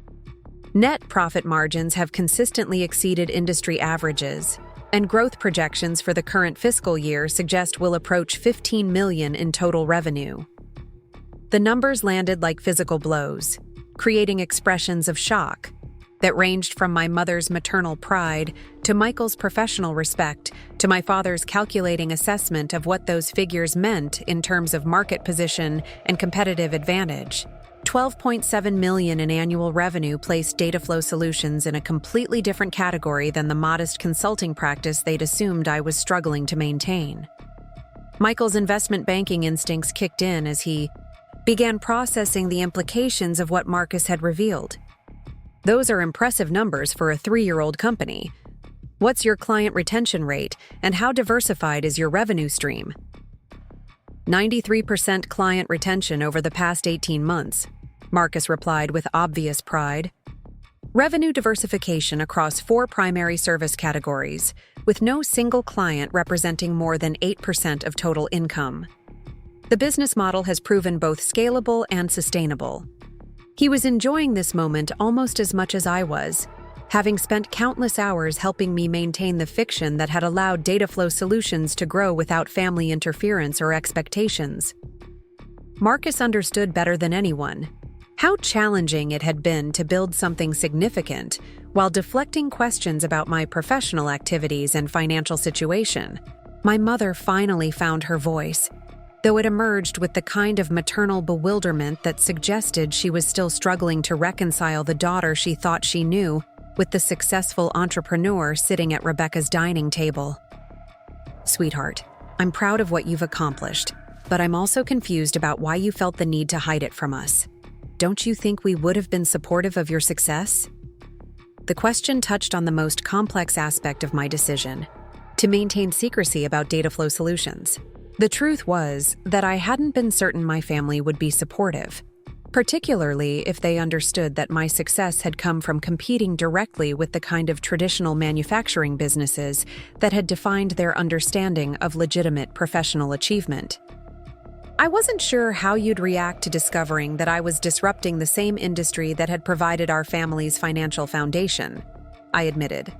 S1: Net profit margins have consistently exceeded industry averages, and growth projections for the current fiscal year suggest we'll approach $15 million in total revenue. The numbers landed like physical blows, creating expressions of shock that ranged from my mother's maternal pride to Michael's professional respect to my father's calculating assessment of what those figures meant in terms of market position and competitive advantage. $12.7 million in annual revenue placed Data Flow Solutions in a completely different category than the modest consulting practice they'd assumed I was struggling to maintain. Michael's investment banking instincts kicked in as he began processing the implications of what Marcus had revealed. Those are impressive numbers for a 3-year-old company. What's your client retention rate, and how diversified is your revenue stream? 93% client retention over the past 18 months, Marcus replied with obvious pride. Revenue diversification across 4 primary service categories, with no single client representing more than 8% of total income. The business model has proven both scalable and sustainable. He was enjoying this moment almost as much as I was, having spent countless hours helping me maintain the fiction that had allowed Data Flow Solutions to grow without family interference or expectations. Marcus understood better than anyone how challenging it had been to build something significant while deflecting questions about my professional activities and financial situation. My mother finally found her voice, though it emerged with the kind of maternal bewilderment that suggested she was still struggling to reconcile the daughter she thought she knew with the successful entrepreneur sitting at Rebecca's dining table. Sweetheart, I'm proud of what you've accomplished, but I'm also confused about why you felt the need to hide it from us. Don't you think we would have been supportive of your success? The question touched on the most complex aspect of my decision, to maintain secrecy about Data Flow Solutions. The truth was that I hadn't been certain my family would be supportive, particularly if they understood that my success had come from competing directly with the kind of traditional manufacturing businesses that had defined their understanding of legitimate professional achievement. I wasn't sure how you'd react to discovering that I was disrupting the same industry that had provided our family's financial foundation, I admitted.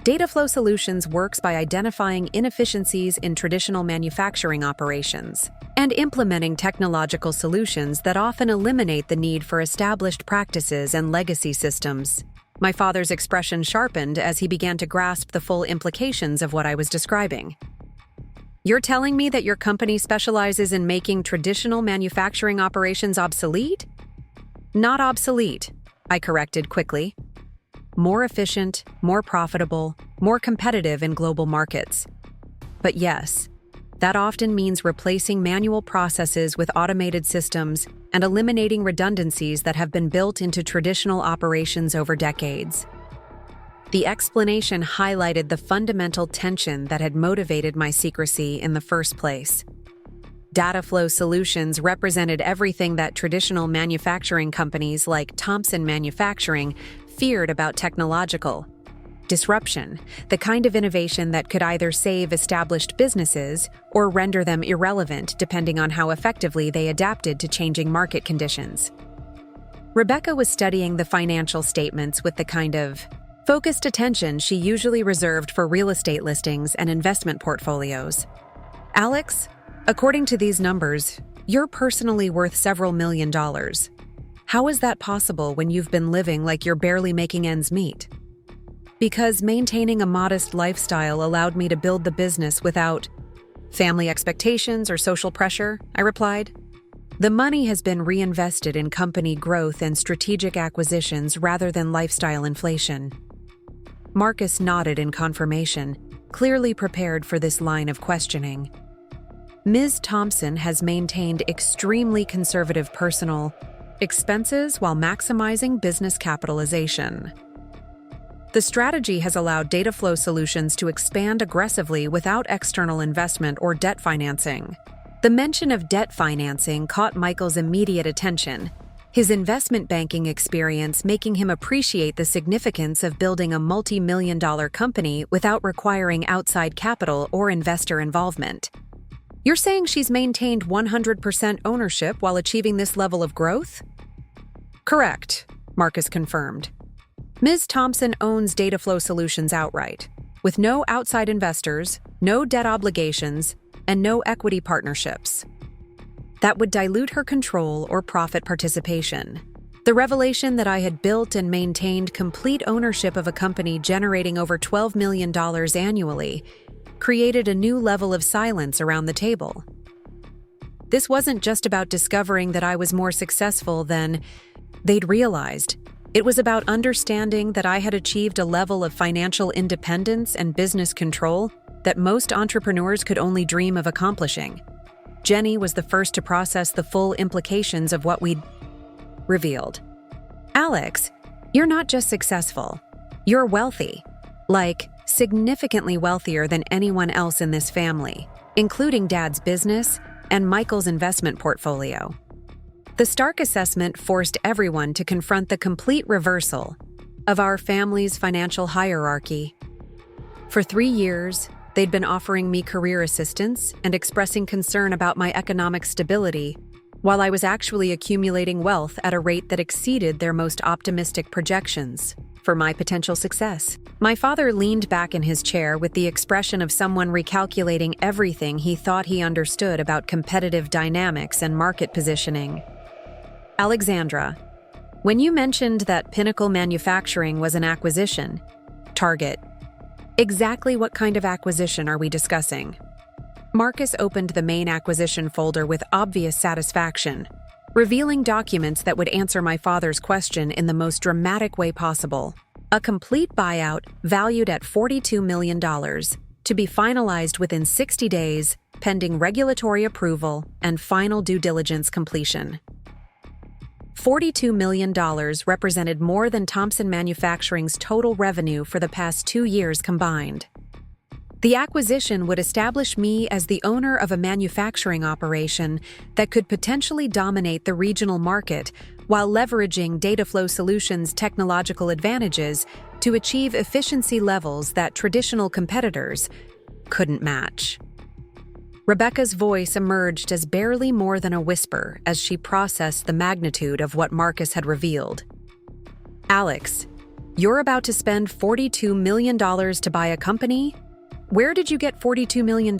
S1: Data Flow Solutions works by identifying inefficiencies in traditional manufacturing operations and implementing technological solutions that often eliminate the need for established practices and legacy systems. My father's expression sharpened as he began to grasp the full implications of what I was describing. You're telling me that your company specializes in making traditional manufacturing operations obsolete? Not obsolete, I corrected quickly. More efficient, more profitable, more competitive in global markets. But yes, that often means replacing manual processes with automated systems and eliminating redundancies that have been built into traditional operations over decades. The explanation highlighted the fundamental tension that had motivated my secrecy in the first place. Data Flow Solutions represented everything that traditional manufacturing companies like Thompson Manufacturing feared about technological disruption, the kind of innovation that could either save established businesses or render them irrelevant depending on how effectively they adapted to changing market conditions. Rebecca was studying the financial statements with the kind of Focused attention she usually reserved for real estate listings and investment portfolios. Alex, according to these numbers, you're personally worth several $1,000,000. How is that possible when you've been living like you're barely making ends meet? Because maintaining a modest lifestyle allowed me to build the business without family expectations or social pressure, I replied. The money has been reinvested in company growth and strategic acquisitions rather than lifestyle inflation. Marcus nodded in confirmation, clearly prepared for this line of questioning. Ms. Thompson has maintained extremely conservative personal expenses while maximizing business capitalization. The strategy has allowed Data Flow Solutions to expand aggressively without external investment or debt financing. The mention of debt financing caught Michael's immediate attention, his investment banking experience making him appreciate the significance of building a multi-million-dollar company without requiring outside capital or investor involvement. You're saying she's maintained 100% ownership while achieving this level of growth? Correct, Marcus confirmed. Ms. Thompson owns Data Flow Solutions outright, with no outside investors, no debt obligations, and no equity partnerships. That would dilute her control or profit participation. The revelation that I had built and maintained complete ownership of a company generating over $12 million annually created a new level of silence around the table. This wasn't just about discovering that I was more successful than they'd realized. It was about understanding that I had achieved a level of financial independence and business control that most entrepreneurs could only dream of accomplishing. Jenny was the first to process the full implications of what we'd revealed. Alex, you're not just successful, you're wealthy. Like, significantly wealthier than anyone else in this family, including Dad's business and Michael's investment portfolio. The Stark assessment forced everyone to confront the complete reversal of our family's financial hierarchy. For 3 years, they'd been offering me career assistance and expressing concern about my economic stability, while I was actually accumulating wealth at a rate that exceeded their most optimistic projections for my potential success. My father leaned back in his chair with the expression of someone recalculating everything he thought he understood about competitive dynamics and market positioning. Alexandra, when you mentioned that Pinnacle Manufacturing was an acquisition target, exactly what kind of acquisition are we discussing? Marcus opened the main acquisition folder with obvious satisfaction, revealing documents that would answer my father's question in the most dramatic way possible. A complete buyout valued at $42 million, to be finalized within 60 days, pending regulatory approval and final due diligence completion. $42 million represented more than Thompson Manufacturing's total revenue for the past 2 years combined. The acquisition would establish me as the owner of a manufacturing operation that could potentially dominate the regional market while leveraging Data Flow Solutions' technological advantages to achieve efficiency levels that traditional competitors couldn't match. Rebecca's voice emerged as barely more than a whisper as she processed the magnitude of what Marcus had revealed. Alex, you're about to spend $42 million to buy a company? Where did you get $42 million?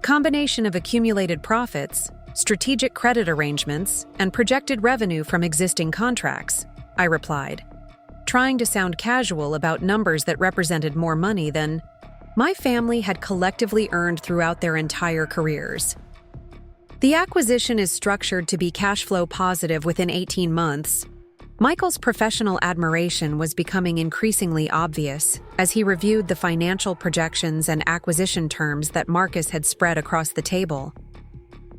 S1: Combination of accumulated profits, strategic credit arrangements, and projected revenue from existing contracts, I replied, trying to sound casual about numbers that represented more money than my family had collectively earned throughout their entire careers. The acquisition is structured to be cash flow positive within 18 months. Michael's professional admiration was becoming increasingly obvious as he reviewed the financial projections and acquisition terms that Marcus had spread across the table.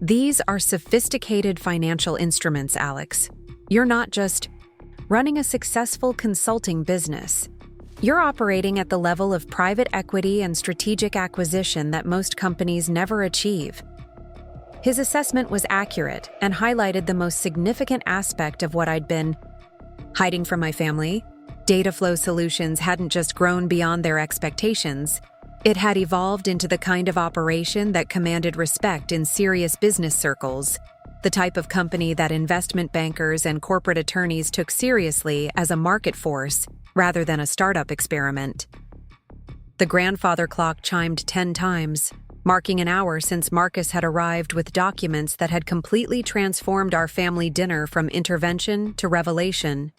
S1: These are sophisticated financial instruments, Alex. You're not just running a successful consulting business. You're operating at the level of private equity and strategic acquisition that most companies never achieve. His assessment was accurate and highlighted the most significant aspect of what I'd been hiding from my family. Data Flow Solutions hadn't just grown beyond their expectations, it had evolved into the kind of operation that commanded respect in serious business circles. the type of company that investment bankers and corporate attorneys took seriously as a market force rather than a startup experiment. The grandfather clock chimed 10 times, marking an hour since Marcus had arrived with documents that had completely transformed our family dinner from intervention to revelation.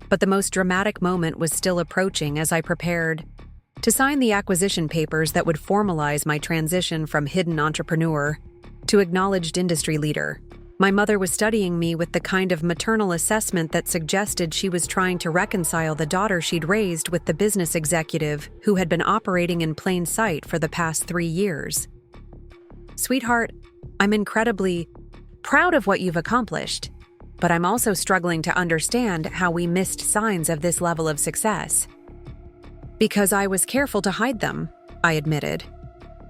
S1: But the most dramatic moment was still approaching as I prepared to sign the acquisition papers that would formalize my transition from hidden entrepreneur to acknowledged industry leader. My mother was studying me with the kind of maternal assessment that suggested she was trying to reconcile the daughter she'd raised with the business executive who had been operating in plain sight for the past 3 years. "Sweetheart, I'm incredibly proud of what you've accomplished, but I'm also struggling to understand how we missed signs of this level of success." "Because I was careful to hide them," I admitted.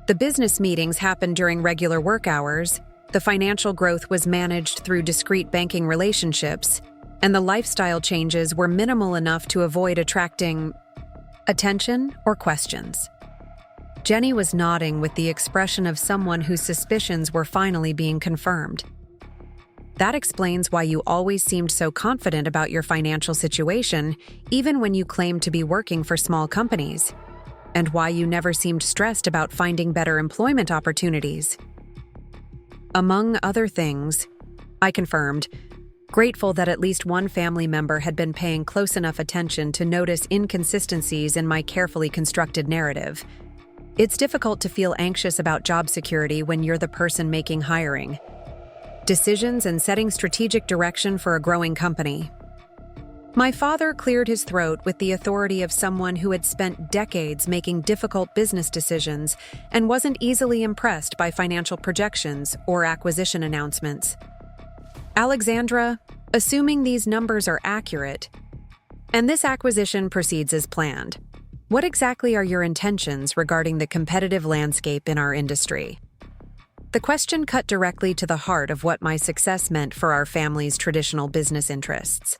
S1: "The business meetings happened during regular work hours, the financial growth was managed through discrete banking relationships, and the lifestyle changes were minimal enough to avoid attracting attention or questions." Jenny was nodding with the expression of someone whose suspicions were finally being confirmed. "That explains why you always seemed so confident about your financial situation, even when you claimed to be working for small companies, and why you never seemed stressed about finding better employment opportunities." "Among other things," I confirmed, grateful that at least one family member had been paying close enough attention to notice inconsistencies in my carefully constructed narrative. "It's difficult to feel anxious about job security when you're the person making hiring decisions and setting strategic direction for a growing company." My father cleared his throat with the authority of someone who had spent decades making difficult business decisions and wasn't easily impressed by financial projections or acquisition announcements. "Alexandra, assuming these numbers are accurate, and this acquisition proceeds as planned, what exactly are your intentions regarding the competitive landscape in our industry?" The question cut directly to the heart of what my success meant for our family's traditional business interests.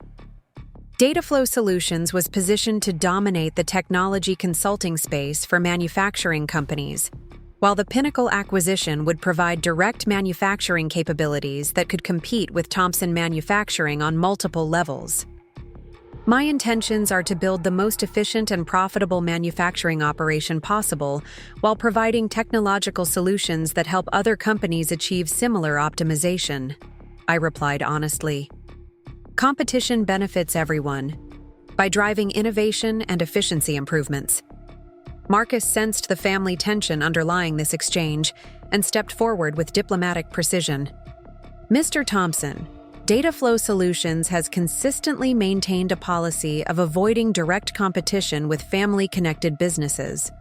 S1: Dataflow Solutions was positioned to dominate the technology consulting space for manufacturing companies, while the Pinnacle acquisition would provide direct manufacturing capabilities that could compete with Thompson Manufacturing on multiple levels. My intentions are to build the most efficient and profitable manufacturing operation possible while providing technological solutions that help other companies achieve similar optimization, I replied honestly. Competition benefits everyone by driving innovation and efficiency improvements. Marcus sensed the family tension underlying this exchange and stepped forward with diplomatic precision. "Mr. Thompson, Dataflow Solutions has consistently maintained a policy of avoiding direct competition with family-connected businesses.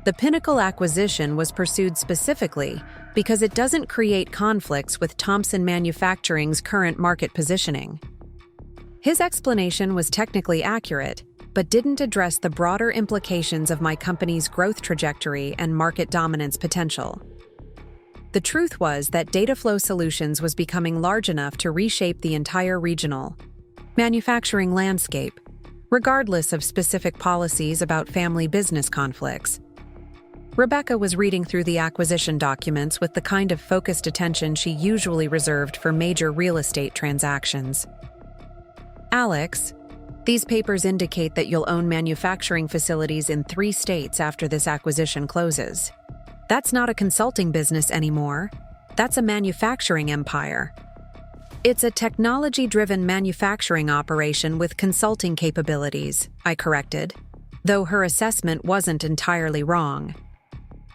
S1: The Pinnacle acquisition was pursued specifically because it doesn't create conflicts with Thompson Manufacturing's current market positioning." His explanation was technically accurate, but didn't address the broader implications of my company's growth trajectory and market dominance potential. The truth was that Dataflow Solutions was becoming large enough to reshape the entire regional manufacturing landscape, regardless of specific policies about family business conflicts. Rebecca was reading through the acquisition documents with the kind of focused attention she usually reserved for major real estate transactions. "Alex, these papers indicate that you'll own manufacturing facilities in 3 states after this acquisition closes. That's not a consulting business anymore. That's a manufacturing empire. It's a technology-driven manufacturing operation with consulting capabilities," I corrected, though her assessment wasn't entirely wrong.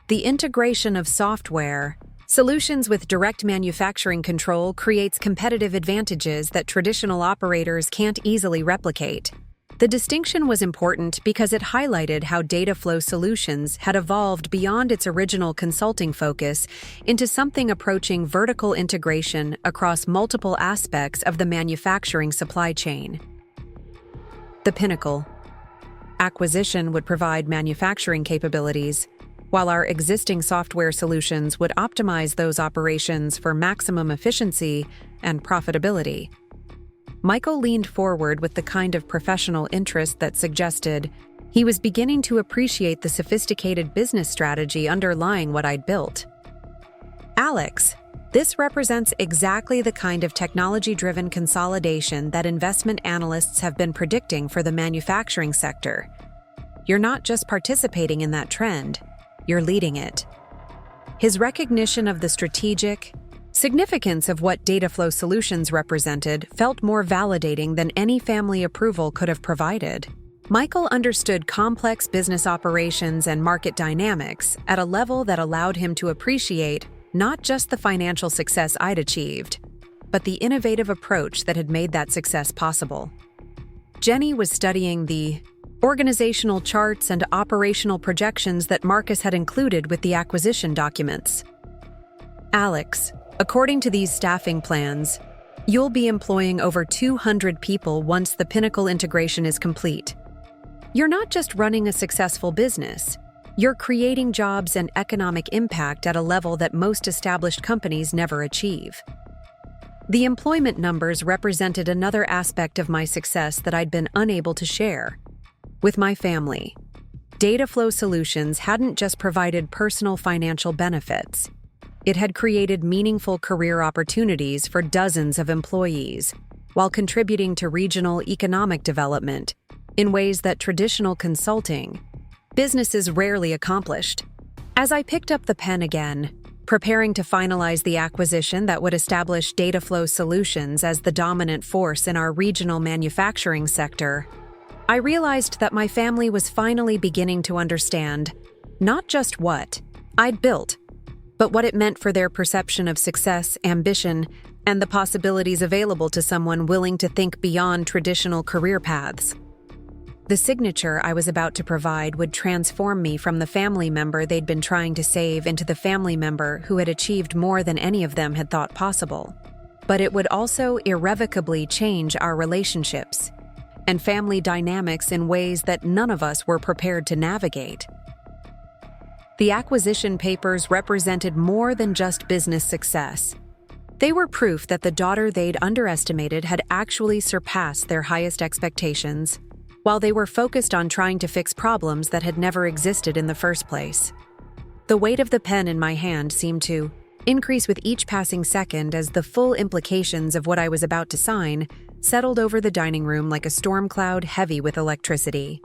S1: "The integration of software solutions with direct manufacturing control creates competitive advantages that traditional operators can't easily replicate." The distinction was important because it highlighted how Dataflow Solutions had evolved beyond its original consulting focus into something approaching vertical integration across multiple aspects of the manufacturing supply chain. The Pinnacle acquisition would provide manufacturing capabilities, while our existing software solutions would optimize those operations for maximum efficiency and profitability. Michael leaned forward with the kind of professional interest that suggested he was beginning to appreciate the sophisticated business strategy underlying what I'd built. "Alex, This represents exactly the kind of technology-driven consolidation that investment analysts have been predicting for the manufacturing sector. You're not just participating in that trend, you're leading it. His recognition of the strategic significance of what data flow solutions represented felt more validating than any family approval could have provided. Michael understood complex business operations and market dynamics at a level that allowed him to appreciate not just the financial success I'd achieved, but the innovative approach that had made that success possible. Jenny was studying the organizational charts and operational projections that Marcus had included with the acquisition documents. Alex, according to these staffing plans, you'll be employing over 200 people once the Pinnacle integration is complete. You're not just running a successful business, you're creating jobs and economic impact at a level that most established companies never achieve. The employment numbers represented another aspect of my success that I'd been unable to share. With my family, Data Flow Solutions hadn't just provided personal financial benefits. It had created meaningful career opportunities for dozens of employees, while contributing to regional economic development in ways that traditional consulting businesses rarely accomplished. As I picked up the pen again, preparing to finalize the acquisition that would establish Data Flow Solutions as the dominant force in our regional manufacturing sector, I realized that my family was finally beginning to understand not just what I'd built, but what it meant for their perception of success, ambition, and the possibilities available to someone willing to think beyond traditional career paths. The signature I was about to provide would transform me from the family member they'd been trying to save into the family member who had achieved more than any of them had thought possible. But it would also irrevocably change our relationships and family dynamics in ways that none of us were prepared to navigate. The acquisition papers represented more than just business success. They were proof that the daughter they'd underestimated had actually surpassed their highest expectations, while they were focused on trying to fix problems that had never existed in the first place. The weight of the pen in my hand seemed to increase with each passing second as the full implications of what I was about to sign settled over the dining room like a storm cloud heavy with electricity.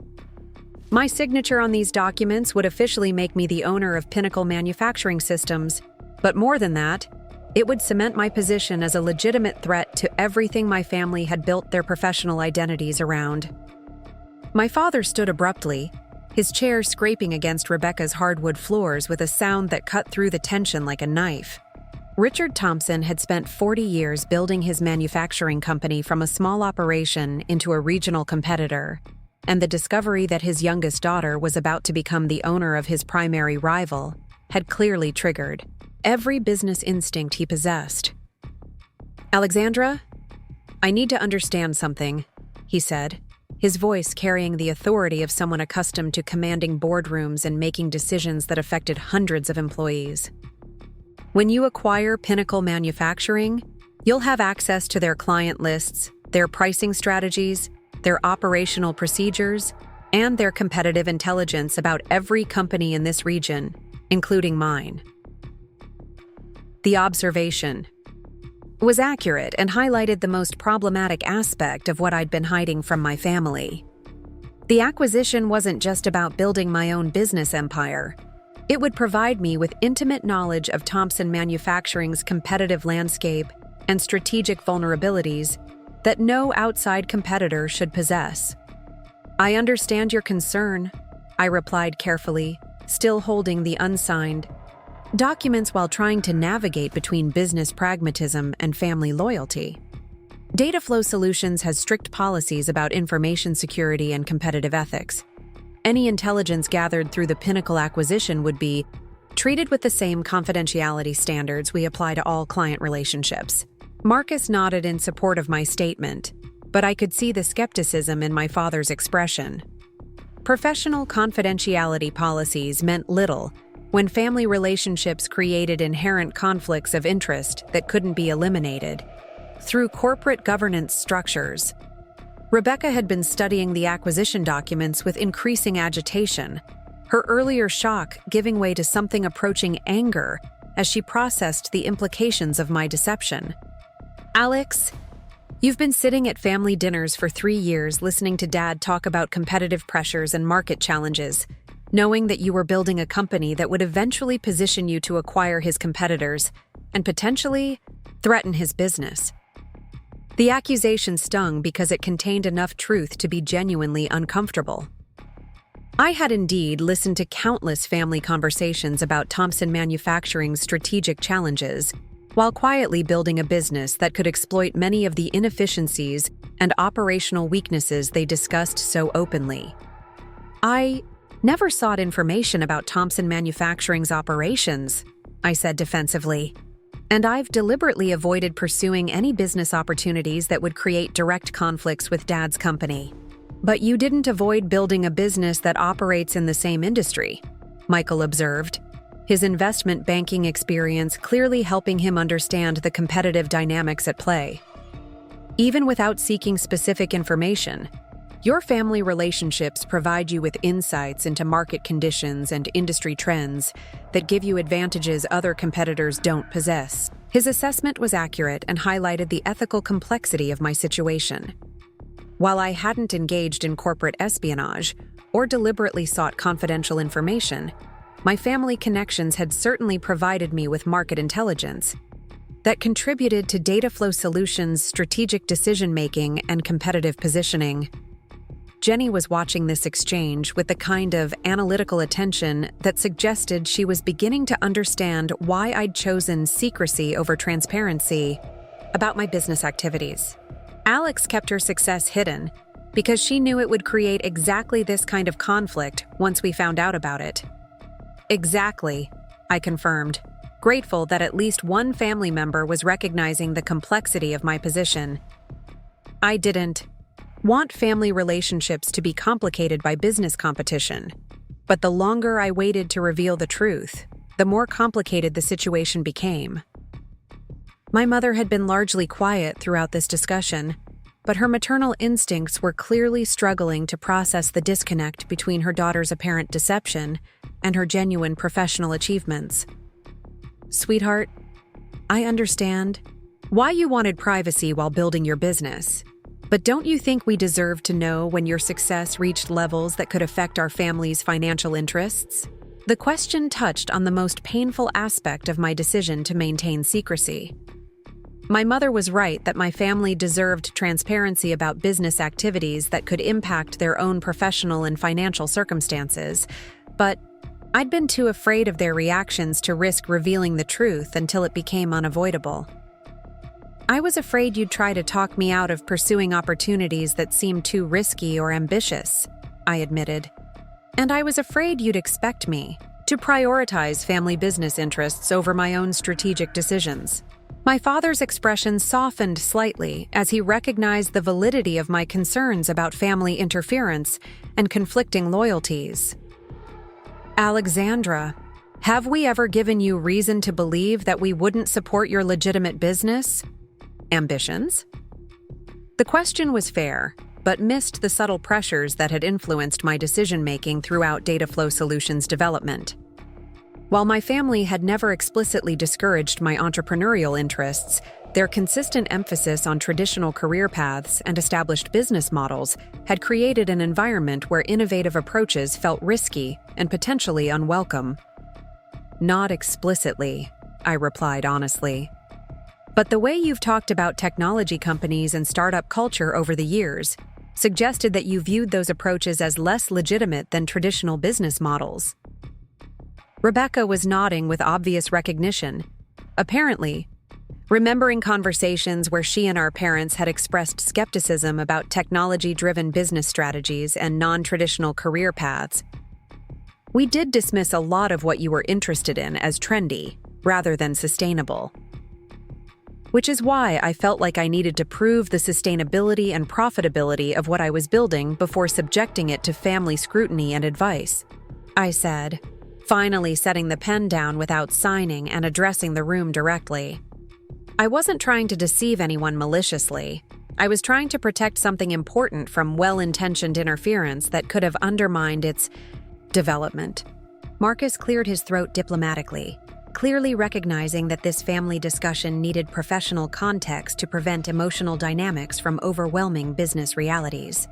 S1: My signature on these documents would officially make me the owner of Pinnacle Manufacturing Systems, but more than that, it would cement my position as a legitimate threat to everything my family had built their professional identities around. My father stood abruptly, his chair scraping against Rebecca's hardwood floors with a sound that cut through the tension like a knife. Richard Thompson had spent 40 years building his manufacturing company from a small operation into a regional competitor, and the discovery that his youngest daughter was about to become the owner of his primary rival had clearly triggered every business instinct he possessed. "Alexandra, I need to understand something," he said, his voice carrying the authority of someone accustomed to commanding boardrooms and making decisions that affected hundreds of employees. "When you acquire Pinnacle Manufacturing, you'll have access to their client lists, their pricing strategies, their operational procedures, and their competitive intelligence about every company in this region, including mine." The observation was accurate and highlighted the most problematic aspect of what I'd been hiding from my family. The acquisition wasn't just about building my own business empire. It would provide me with intimate knowledge of Thompson Manufacturing's competitive landscape and strategic vulnerabilities that no outside competitor should possess. "I understand your concern," I replied carefully, still holding the unsigned documents while trying to navigate between business pragmatism and family loyalty. Data Flow Solutions has strict policies about information security and competitive ethics. Any intelligence gathered through the Pinnacle acquisition would be treated with the same confidentiality standards we apply to all client relationships. Marcus nodded in support of my statement, but I could see the skepticism in my father's expression. Professional confidentiality policies meant little when family relationships created inherent conflicts of interest that couldn't be eliminated through corporate governance structures. Rebecca had been studying the acquisition documents with increasing agitation, her earlier shock giving way to something approaching anger as she processed the implications of my deception. "Alex, you've been sitting at family dinners for 3 years listening to Dad talk about competitive pressures and market challenges, knowing that you were building a company that would eventually position you to acquire his competitors and potentially threaten his business." The accusation stung because it contained enough truth to be genuinely uncomfortable. I had indeed listened to countless family conversations about Thompson Manufacturing's strategic challenges, while quietly building a business that could exploit many of the inefficiencies and operational weaknesses they discussed so openly. "I never sought information about Thompson Manufacturing's operations," I said defensively, "and I've deliberately avoided pursuing any business opportunities that would create direct conflicts with Dad's company." "But you didn't avoid building a business that operates in the same industry," Michael observed, his investment banking experience clearly helping him understand the competitive dynamics at play. "Even without seeking specific information, your family relationships provide you with insights into market conditions and industry trends that give you advantages other competitors don't possess." His assessment was accurate and highlighted the ethical complexity of my situation. While I hadn't engaged in corporate espionage or deliberately sought confidential information, my family connections had certainly provided me with market intelligence that contributed to Dataflow Solutions' strategic decision-making and competitive positioning. Jenny was watching this exchange with the kind of analytical attention that suggested she was beginning to understand why I'd chosen secrecy over transparency about my business activities. Alex kept her success hidden because she knew it would create exactly this kind of conflict once we found out about it. "Exactly," I confirmed, grateful that at least one family member was recognizing the complexity of my position. I didn't want family relationships to be complicated by business competition, but the longer I waited to reveal the truth, the more complicated the situation became. My mother had been largely quiet throughout this discussion, but her maternal instincts were clearly struggling to process the disconnect between her daughter's apparent deception and her genuine professional achievements. "Sweetheart, I understand why you wanted privacy while building your business, but don't you think we deserve to know when your success reached levels that could affect our family's financial interests?" The question touched on the most painful aspect of my decision to maintain secrecy. My mother was right that my family deserved transparency about business activities that could impact their own professional and financial circumstances, but I'd been too afraid of their reactions to risk revealing the truth until it became unavoidable. "I was afraid you'd try to talk me out of pursuing opportunities that seemed too risky or ambitious," I admitted. "And I was afraid you'd expect me to prioritize family business interests over my own strategic decisions." My father's expression softened slightly as he recognized the validity of my concerns about family interference and conflicting loyalties. "Alexandra, have we ever given you reason to believe that we wouldn't support your legitimate business ambitions?" The question was fair, but missed the subtle pressures that had influenced my decision-making throughout Dataflow Solutions' development. While my family had never explicitly discouraged my entrepreneurial interests, their consistent emphasis on traditional career paths and established business models had created an environment where innovative approaches felt risky and potentially unwelcome. "Not explicitly," I replied honestly. "But the way you've talked about technology companies and startup culture over the years suggested that you viewed those approaches as less legitimate than traditional business models." Rebecca was nodding with obvious recognition, apparently remembering conversations where she and our parents had expressed skepticism about technology-driven business strategies and non-traditional career paths. "We did dismiss a lot of what you were interested in as trendy, rather than sustainable. Which is why I felt like I needed to prove the sustainability and profitability of what I was building before subjecting it to family scrutiny and advice," I said, finally setting the pen down without signing and addressing the room directly. I wasn't trying to deceive anyone maliciously. I was trying to protect something important from well-intentioned interference that could have undermined its development. Marcus cleared his throat diplomatically. clearly recognizing that this family discussion needed professional context to prevent emotional dynamics from overwhelming business realities.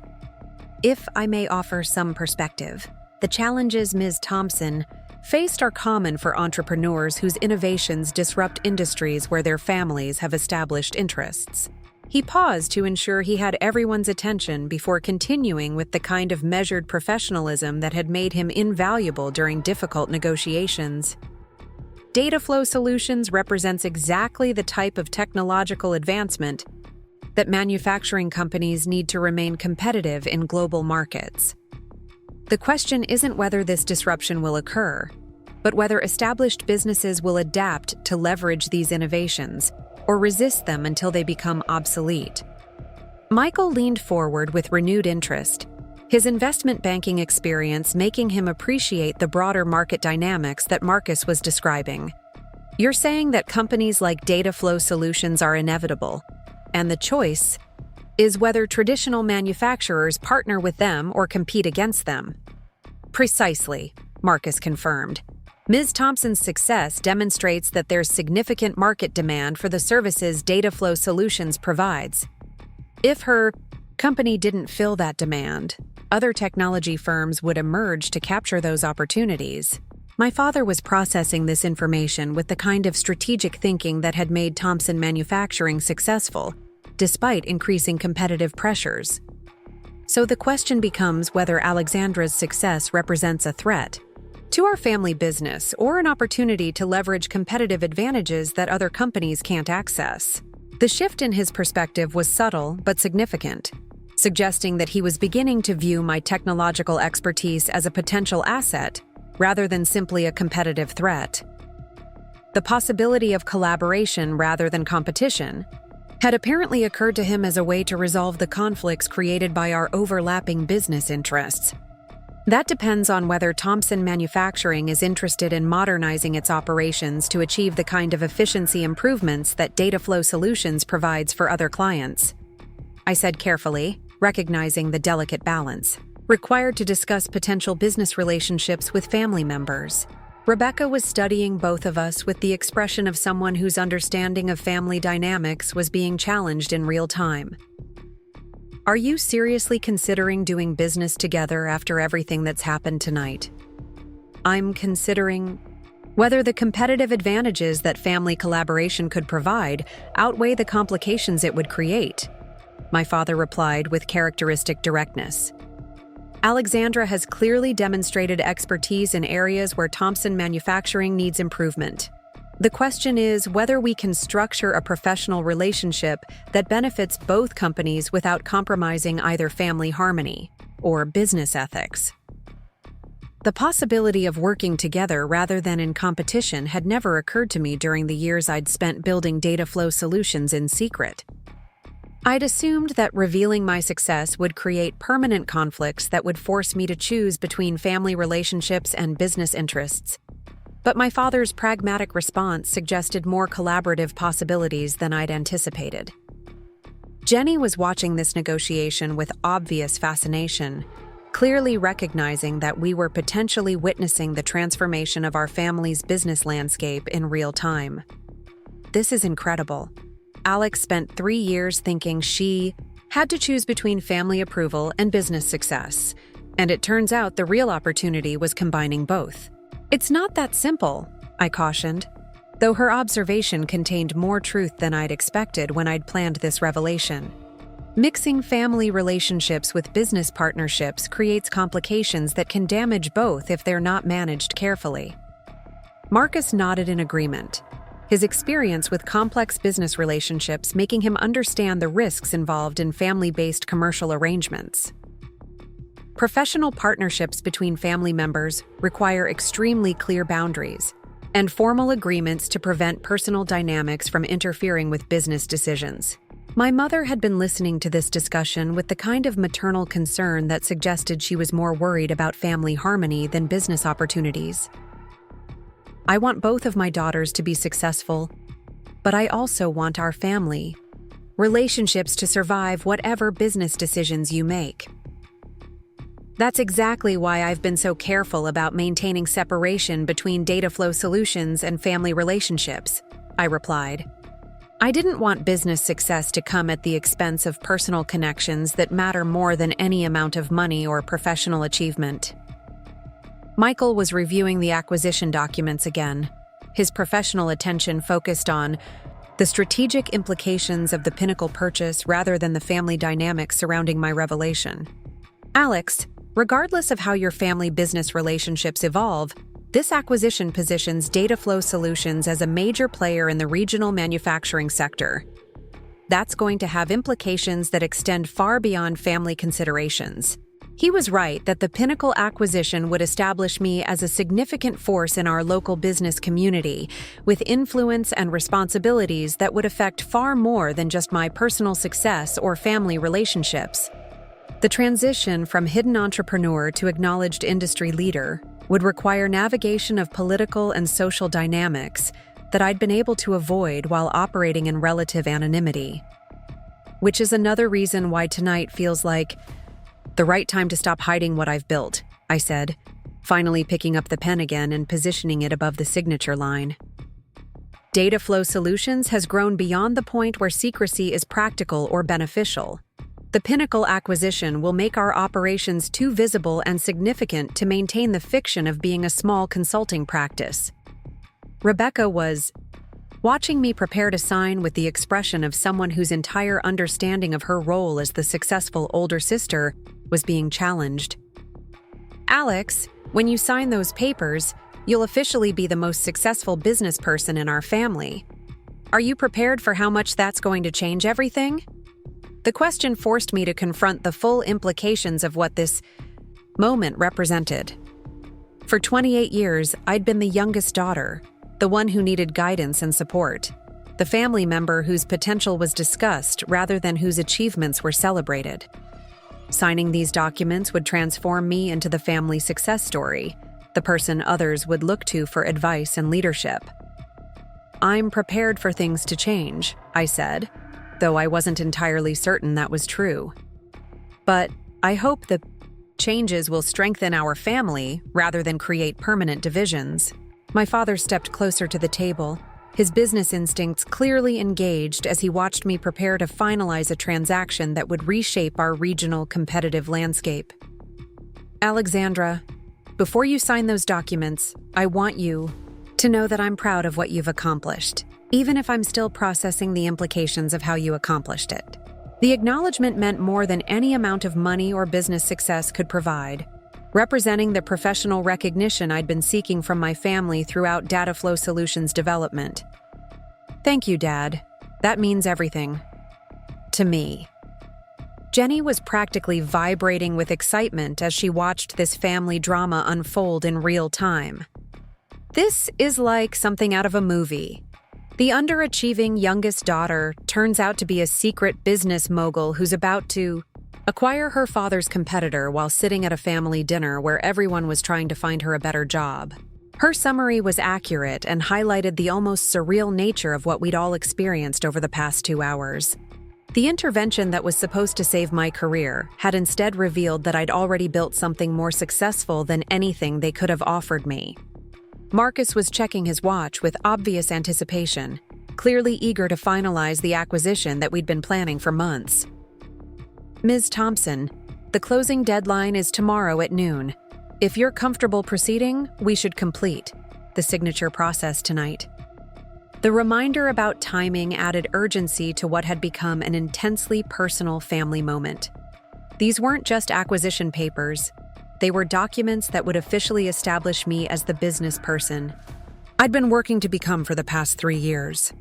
S1: If I may offer some perspective, the challenges Ms. Thompson faced are common for entrepreneurs whose innovations disrupt industries where their families have established interests. He paused to ensure he had everyone's attention before continuing with the kind of measured professionalism that had made him invaluable during difficult negotiations. Data flow solutions represents exactly the type of technological advancement that manufacturing companies need to remain competitive in global markets. The question isn't whether this disruption will occur, but whether established businesses will adapt to leverage these innovations or resist them until they become obsolete. Michael leaned forward with renewed interest, his investment banking experience making him appreciate the broader market dynamics that Marcus was describing. You're saying that companies like Data Flow Solutions are inevitable, and the choice is whether traditional manufacturers partner with them or compete against them. Precisely, Marcus confirmed. Ms. Thompson's success demonstrates that there's significant market demand for the services Data Flow Solutions provides. If her company didn't fill that demand, other technology firms would emerge to capture those opportunities. My father was processing this information with the kind of strategic thinking that had made Thompson Manufacturing successful, despite increasing competitive pressures. So the question becomes whether Alexandra's success represents a threat to our family business or an opportunity to leverage competitive advantages that other companies can't access. The shift in his perspective was subtle but significant, suggesting that he was beginning to view my technological expertise as a potential asset rather than simply a competitive threat. The possibility of collaboration rather than competition had apparently occurred to him as a way to resolve the conflicts created by our overlapping business interests. That depends on whether Thompson Manufacturing is interested in modernizing its operations to achieve the kind of efficiency improvements that Data Flow Solutions provides for other clients. I said carefully, recognizing the delicate balance required to discuss potential business relationships with family members. Rebecca was studying both of us with the expression of someone whose understanding of family dynamics was being challenged in real time. Are you seriously considering doing business together after everything that's happened tonight? I'm considering whether the competitive advantages that family collaboration could provide outweigh the complications it would create, my father replied with characteristic directness. Alexandra has clearly demonstrated expertise in areas where Thompson Manufacturing needs improvement. The question is whether we can structure a professional relationship that benefits both companies without compromising either family harmony or business ethics. The possibility of working together rather than in competition had never occurred to me during the years I'd spent building Data Flow Solutions in secret. I'd assumed that revealing my success would create permanent conflicts that would force me to choose between family relationships and business interests. But my father's pragmatic response suggested more collaborative possibilities than I'd anticipated. Jenny was watching this negotiation with obvious fascination, clearly recognizing that we were potentially witnessing the transformation of our family's business landscape in real time. This is incredible. Alex spent 3 years thinking she had to choose between family approval and business success, and it turns out the real opportunity was combining both. It's not that simple, I cautioned, though her observation contained more truth than I'd expected when I'd planned this revelation. Mixing family relationships with business partnerships creates complications that can damage both if they're not managed carefully. Marcus nodded in agreement, his experience with complex business relationships making him understand the risks involved in family-based commercial arrangements. Professional partnerships between family members require extremely clear boundaries and formal agreements to prevent personal dynamics from interfering with business decisions. My mother had been listening to this discussion with the kind of maternal concern that suggested she was more worried about family harmony than business opportunities. I want both of my daughters to be successful, but I also want our family relationships to survive whatever business decisions you make. That's exactly why I've been so careful about maintaining separation between data flow solutions and family relationships, I replied. I didn't want business success to come at the expense of personal connections that matter more than any amount of money or professional achievement. Michael was reviewing the acquisition documents again, his professional attention focused on the strategic implications of the Pinnacle purchase rather than the family dynamics surrounding my revelation. Alex, regardless of how your family business relationships evolve, this acquisition positions Data Flow Solutions as a major player in the regional manufacturing sector. That's going to have implications that extend far beyond family considerations. He was right that the Pinnacle acquisition would establish me as a significant force in our local business community, with influence and responsibilities that would affect far more than just my personal success or family relationships. The transition from hidden entrepreneur to acknowledged industry leader would require navigation of political and social dynamics that I'd been able to avoid while operating in relative anonymity. Which is another reason why tonight feels like the right time to stop hiding what I've built, I said, finally picking up the pen again and positioning it above the signature line. Data Flow Solutions has grown beyond the point where secrecy is practical or beneficial. The Pinnacle acquisition will make our operations too visible and significant to maintain the fiction of being a small consulting practice. Rebecca was watching me prepare to sign with the expression of someone whose entire understanding of her role as the successful older sister was being challenged. Alex, when you sign those papers, you'll officially be the most successful business person in our family. Are you prepared for how much that's going to change everything? The question forced me to confront the full implications of what this moment represented. For 28 years, I'd been the youngest daughter, the one who needed guidance and support, the family member whose potential was discussed rather than whose achievements were celebrated. Signing these documents would transform me into the family success story, the person others would look to for advice and leadership. I'm prepared for things to change, I said, though I wasn't entirely certain that was true. But I hope the changes will strengthen our family rather than create permanent divisions. My father stepped closer to the table, his business instincts clearly engaged as he watched me prepare to finalize a transaction that would reshape our regional competitive landscape. Alexandra, before you sign those documents, I want you to know that I'm proud of what you've accomplished, even if I'm still processing the implications of how you accomplished it. The acknowledgement meant more than any amount of money or business success could provide, representing the professional recognition I'd been seeking from my family throughout Data Flow Solutions development. Thank you, Dad. That means everything. To me. Jenny was practically vibrating with excitement as she watched this family drama unfold in real time. This is like something out of a movie. The underachieving youngest daughter turns out to be a secret business mogul who's about to acquire her father's competitor while sitting at a family dinner where everyone was trying to find her a better job. Her summary was accurate and highlighted the almost surreal nature of what we'd all experienced over the past 2 hours. The intervention that was supposed to save my career had instead revealed that I'd already built something more successful than anything they could have offered me. Marcus was checking his watch with obvious anticipation, clearly eager to finalize the acquisition that we'd been planning for months. Ms. Thompson, the closing deadline is tomorrow at noon. If you're comfortable proceeding, we should complete the signature process tonight. The reminder about timing added urgency to what had become an intensely personal family moment. These weren't just acquisition papers. They were documents that would officially establish me as the business person I'd been working to become for the past 3 years.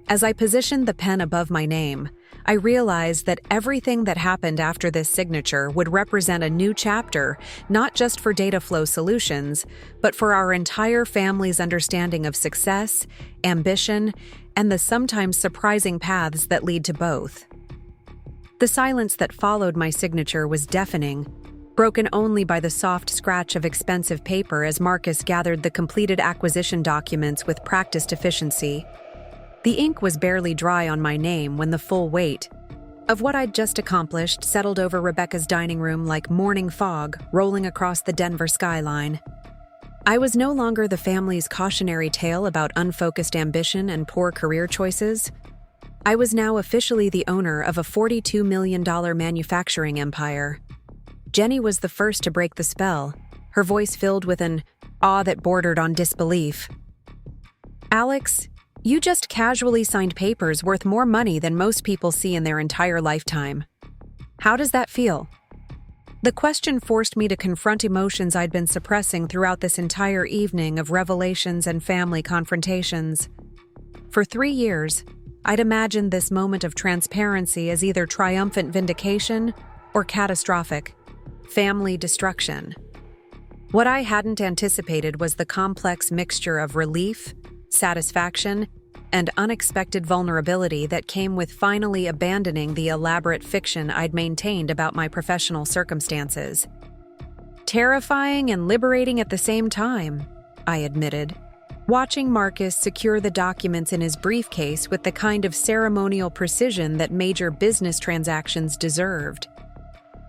S1: As I positioned the pen above my name, I realized that everything that happened after this signature would represent a new chapter, not just for Data Flow Solutions, but for our entire family's understanding of success, ambition, and the sometimes surprising paths that lead to both. The silence that followed my signature was deafening, broken only by the soft scratch of expensive paper as Marcus gathered the completed acquisition documents with practiced efficiency. The ink was barely dry on my name when the full weight of what I'd just accomplished settled over Rebecca's dining room like morning fog rolling across the Denver skyline. I was no longer the family's cautionary tale about unfocused ambition and poor career choices. I was now officially the owner of a $42 million manufacturing empire. Jenny was the first to break the spell, her voice filled with an awe that bordered on disbelief. "Alex, you just casually signed papers worth more money than most people see in their entire lifetime. How does that feel?" The question forced me to confront emotions I'd been suppressing throughout this entire evening of revelations and family confrontations. For 3 years, I'd imagined this moment of transparency as either triumphant vindication or catastrophic family destruction. What I hadn't anticipated was the complex mixture of relief, satisfaction, and unexpected vulnerability that came with finally abandoning the elaborate fiction I'd maintained about my professional circumstances. Terrifying and liberating at the same time, I admitted, watching Marcus secure the documents in his briefcase with the kind of ceremonial precision that major business transactions deserved.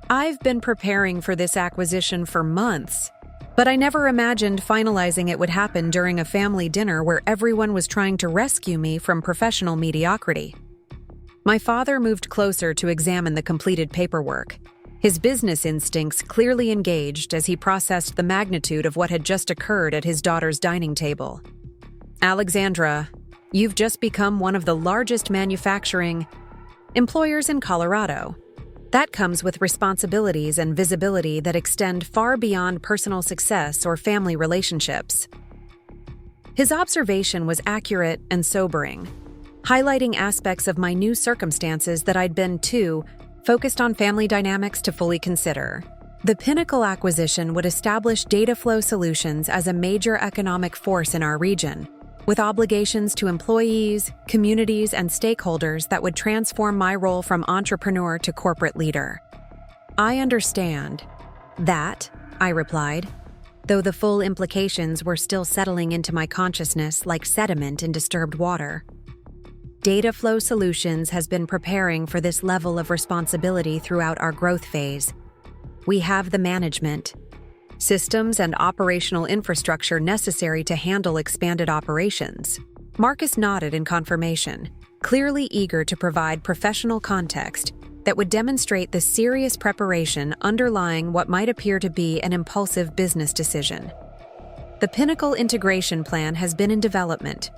S1: I've been preparing for this acquisition for months, but I never imagined finalizing it would happen during a family dinner where everyone was trying to rescue me from professional mediocrity. My father moved closer to examine the completed paperwork, his business instincts clearly engaged as he processed the magnitude of what had just occurred at his daughter's dining table. "Alexandra, you've just become one of the largest manufacturing employers in Colorado. That comes with responsibilities and visibility that extend far beyond personal success or family relationships." His observation was accurate and sobering, highlighting aspects of my new circumstances that I'd been too focused on family dynamics to fully consider. The Pinnacle acquisition would establish Data Flow Solutions as a major economic force in our region, with obligations to employees, communities, and stakeholders that would transform my role from entrepreneur to corporate leader. "I understand that," I replied, though the full implications were still settling into my consciousness like sediment in disturbed water. Data Flow Solutions has been preparing for this level of responsibility throughout our growth phase. We have the management, systems, and operational infrastructure necessary to handle expanded operations. Marcus nodded in confirmation, clearly eager to provide professional context that would demonstrate the serious preparation underlying what might appear to be an impulsive business decision. The Pinnacle integration plan has been in development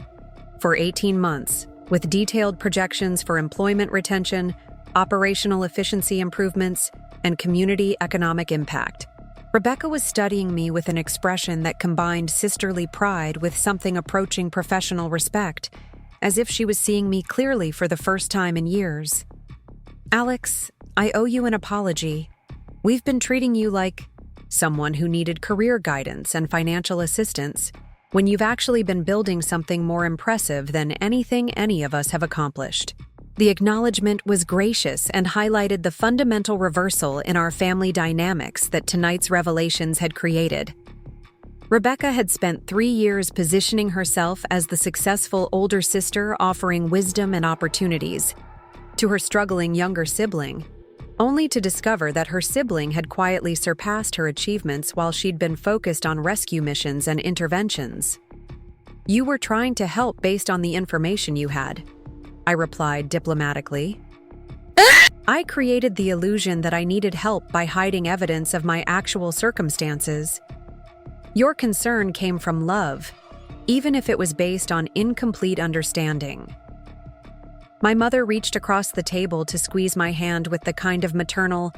S1: for 18 months, with detailed projections for employment retention, operational efficiency improvements, and community economic impact. Rebecca was studying me with an expression that combined sisterly pride with something approaching professional respect, as if she was seeing me clearly for the first time in years. "Alex, I owe you an apology. We've been treating you like someone who needed career guidance and financial assistance, when you've actually been building something more impressive than anything any of us have accomplished." The acknowledgement was gracious and highlighted the fundamental reversal in our family dynamics that tonight's revelations had created. Rebecca had spent 3 years positioning herself as the successful older sister offering wisdom and opportunities to her struggling younger sibling, only to discover that her sibling had quietly surpassed her achievements while she'd been focused on rescue missions and interventions. "You were trying to help based on the information you had," I replied diplomatically. "I created the illusion that I needed help by hiding evidence of my actual circumstances. Your concern came from love, even if it was based on incomplete understanding." My mother reached across the table to squeeze my hand with the kind of maternal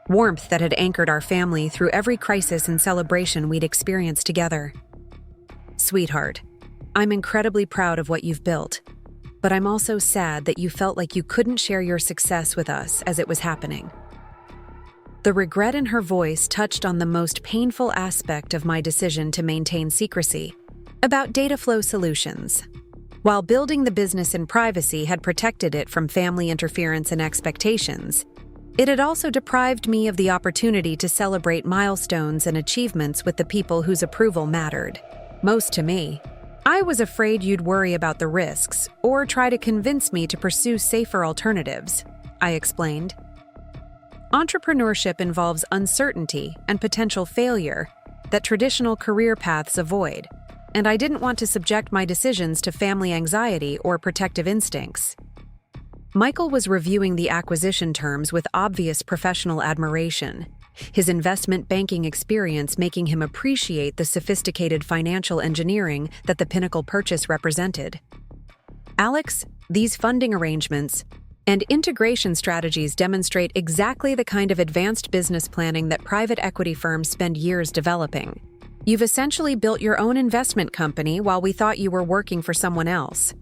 S1: warmth that had anchored our family through every crisis and celebration we'd experienced together. "Sweetheart, I'm incredibly proud of what you've built, but I'm also sad that you felt like you couldn't share your success with us as it was happening." The regret in her voice touched on the most painful aspect of my decision to maintain secrecy about Data Flow Solutions. While building the business in privacy had protected it from family interference and expectations, it had also deprived me of the opportunity to celebrate milestones and achievements with the people whose approval mattered most to me. I was afraid you'd worry about the risks or try to convince me to pursue safer alternatives, I explained. Entrepreneurship involves uncertainty and potential failure that traditional career paths avoid, and I didn't want to subject my decisions to family anxiety or protective instincts. Michael was reviewing the acquisition terms with obvious professional admiration, his investment banking experience making him appreciate the sophisticated financial engineering that the pinnacle purchase represented. Alex, these funding arrangements and integration strategies demonstrate exactly the kind of advanced business planning that private equity firms spend years developing. You've essentially built your own investment company while we thought you were working for someone else.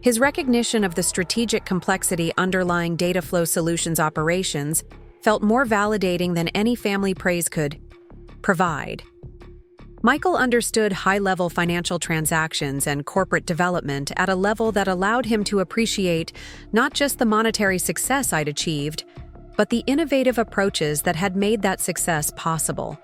S1: His recognition of the strategic complexity underlying Data Flow Solutions operations felt more validating than any family praise could provide. Michael understood high-level financial transactions and corporate development at a level that allowed him to appreciate not just the monetary success I'd achieved, but the innovative approaches that had made that success possible.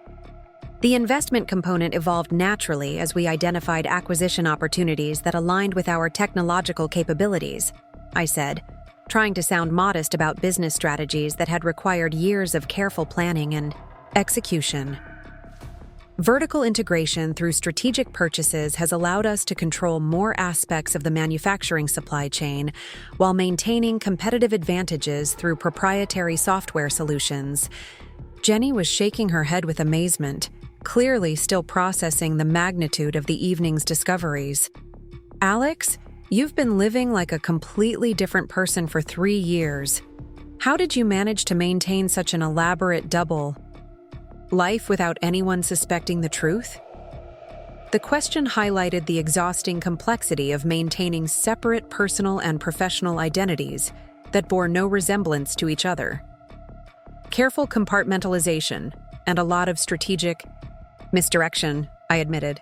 S1: The investment component evolved naturally as we identified acquisition opportunities that aligned with our technological capabilities, I said, trying to sound modest about business strategies that had required years of careful planning and execution. Vertical integration through strategic purchases has allowed us to control more aspects of the manufacturing supply chain while maintaining competitive advantages through proprietary software solutions. Jenny was shaking her head with amazement, clearly still processing the magnitude of the evening's discoveries. Alex, you've been living like a completely different person for 3 years. How did you manage to maintain such an elaborate double life without anyone suspecting the truth? The question highlighted the exhausting complexity of maintaining separate personal and professional identities that bore no resemblance to each other. Careful compartmentalization and a lot of strategic misdirection, I admitted.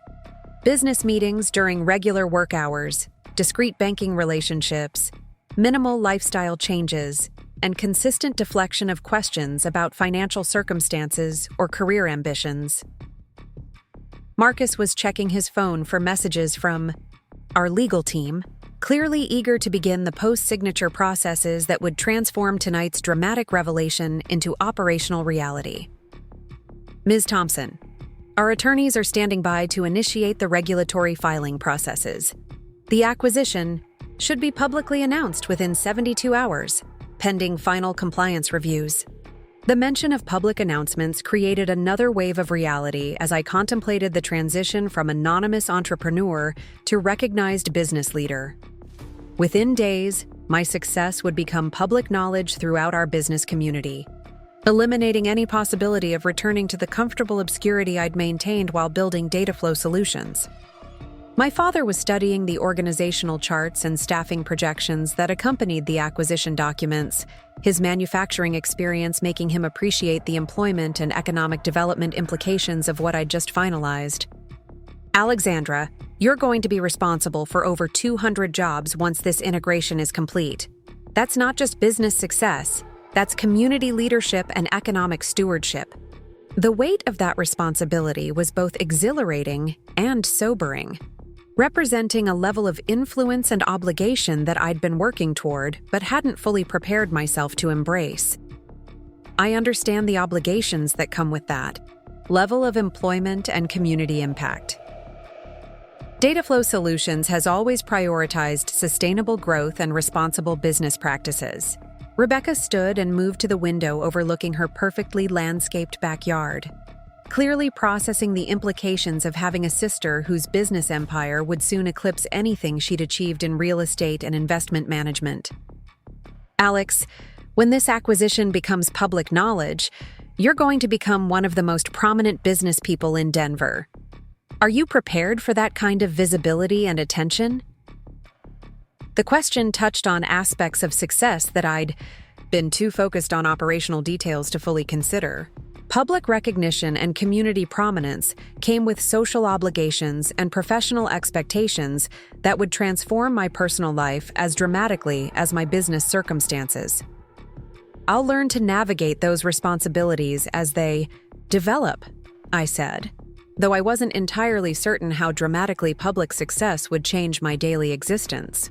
S1: Business meetings during regular work hours, discrete banking relationships, minimal lifestyle changes, and consistent deflection of questions about financial circumstances or career ambitions. Marcus was checking his phone for messages from our legal team, clearly eager to begin the post-signature processes that would transform tonight's dramatic revelation into operational reality. Ms. Thompson, our attorneys are standing by to initiate the regulatory filing processes. The acquisition should be publicly announced within 72 hours, pending final compliance reviews. The mention of public announcements created another wave of reality as I contemplated the transition from anonymous entrepreneur to recognized business leader. Within days, my success would become public knowledge throughout our business community, eliminating any possibility of returning to the comfortable obscurity I'd maintained while building Data Flow Solutions. My father was studying the organizational charts and staffing projections that accompanied the acquisition documents, his manufacturing experience making him appreciate the employment and economic development implications of what I'd just finalized. Alexandra, you're going to be responsible for over 200 jobs once this integration is complete. That's not just business success, that's community leadership and economic stewardship. The weight of that responsibility was both exhilarating and sobering, representing a level of influence and obligation that I'd been working toward but hadn't fully prepared myself to embrace. I understand the obligations that come with that level of employment and community impact. Data Flow Solutions has always prioritized sustainable growth and responsible business practices. Rebecca stood and moved to the window overlooking her perfectly landscaped backyard, clearly processing the implications of having a sister whose business empire would soon eclipse anything she'd achieved in real estate and investment management. Alex, when this acquisition becomes public knowledge, you're going to become one of the most prominent business people in Denver. Are you prepared for that kind of visibility and attention? The question touched on aspects of success that I'd been too focused on operational details to fully consider. Public recognition and community prominence came with social obligations and professional expectations that would transform my personal life as dramatically as my business circumstances. I'll learn to navigate those responsibilities as they develop, I said, though I wasn't entirely certain how dramatically public success would change my daily existence.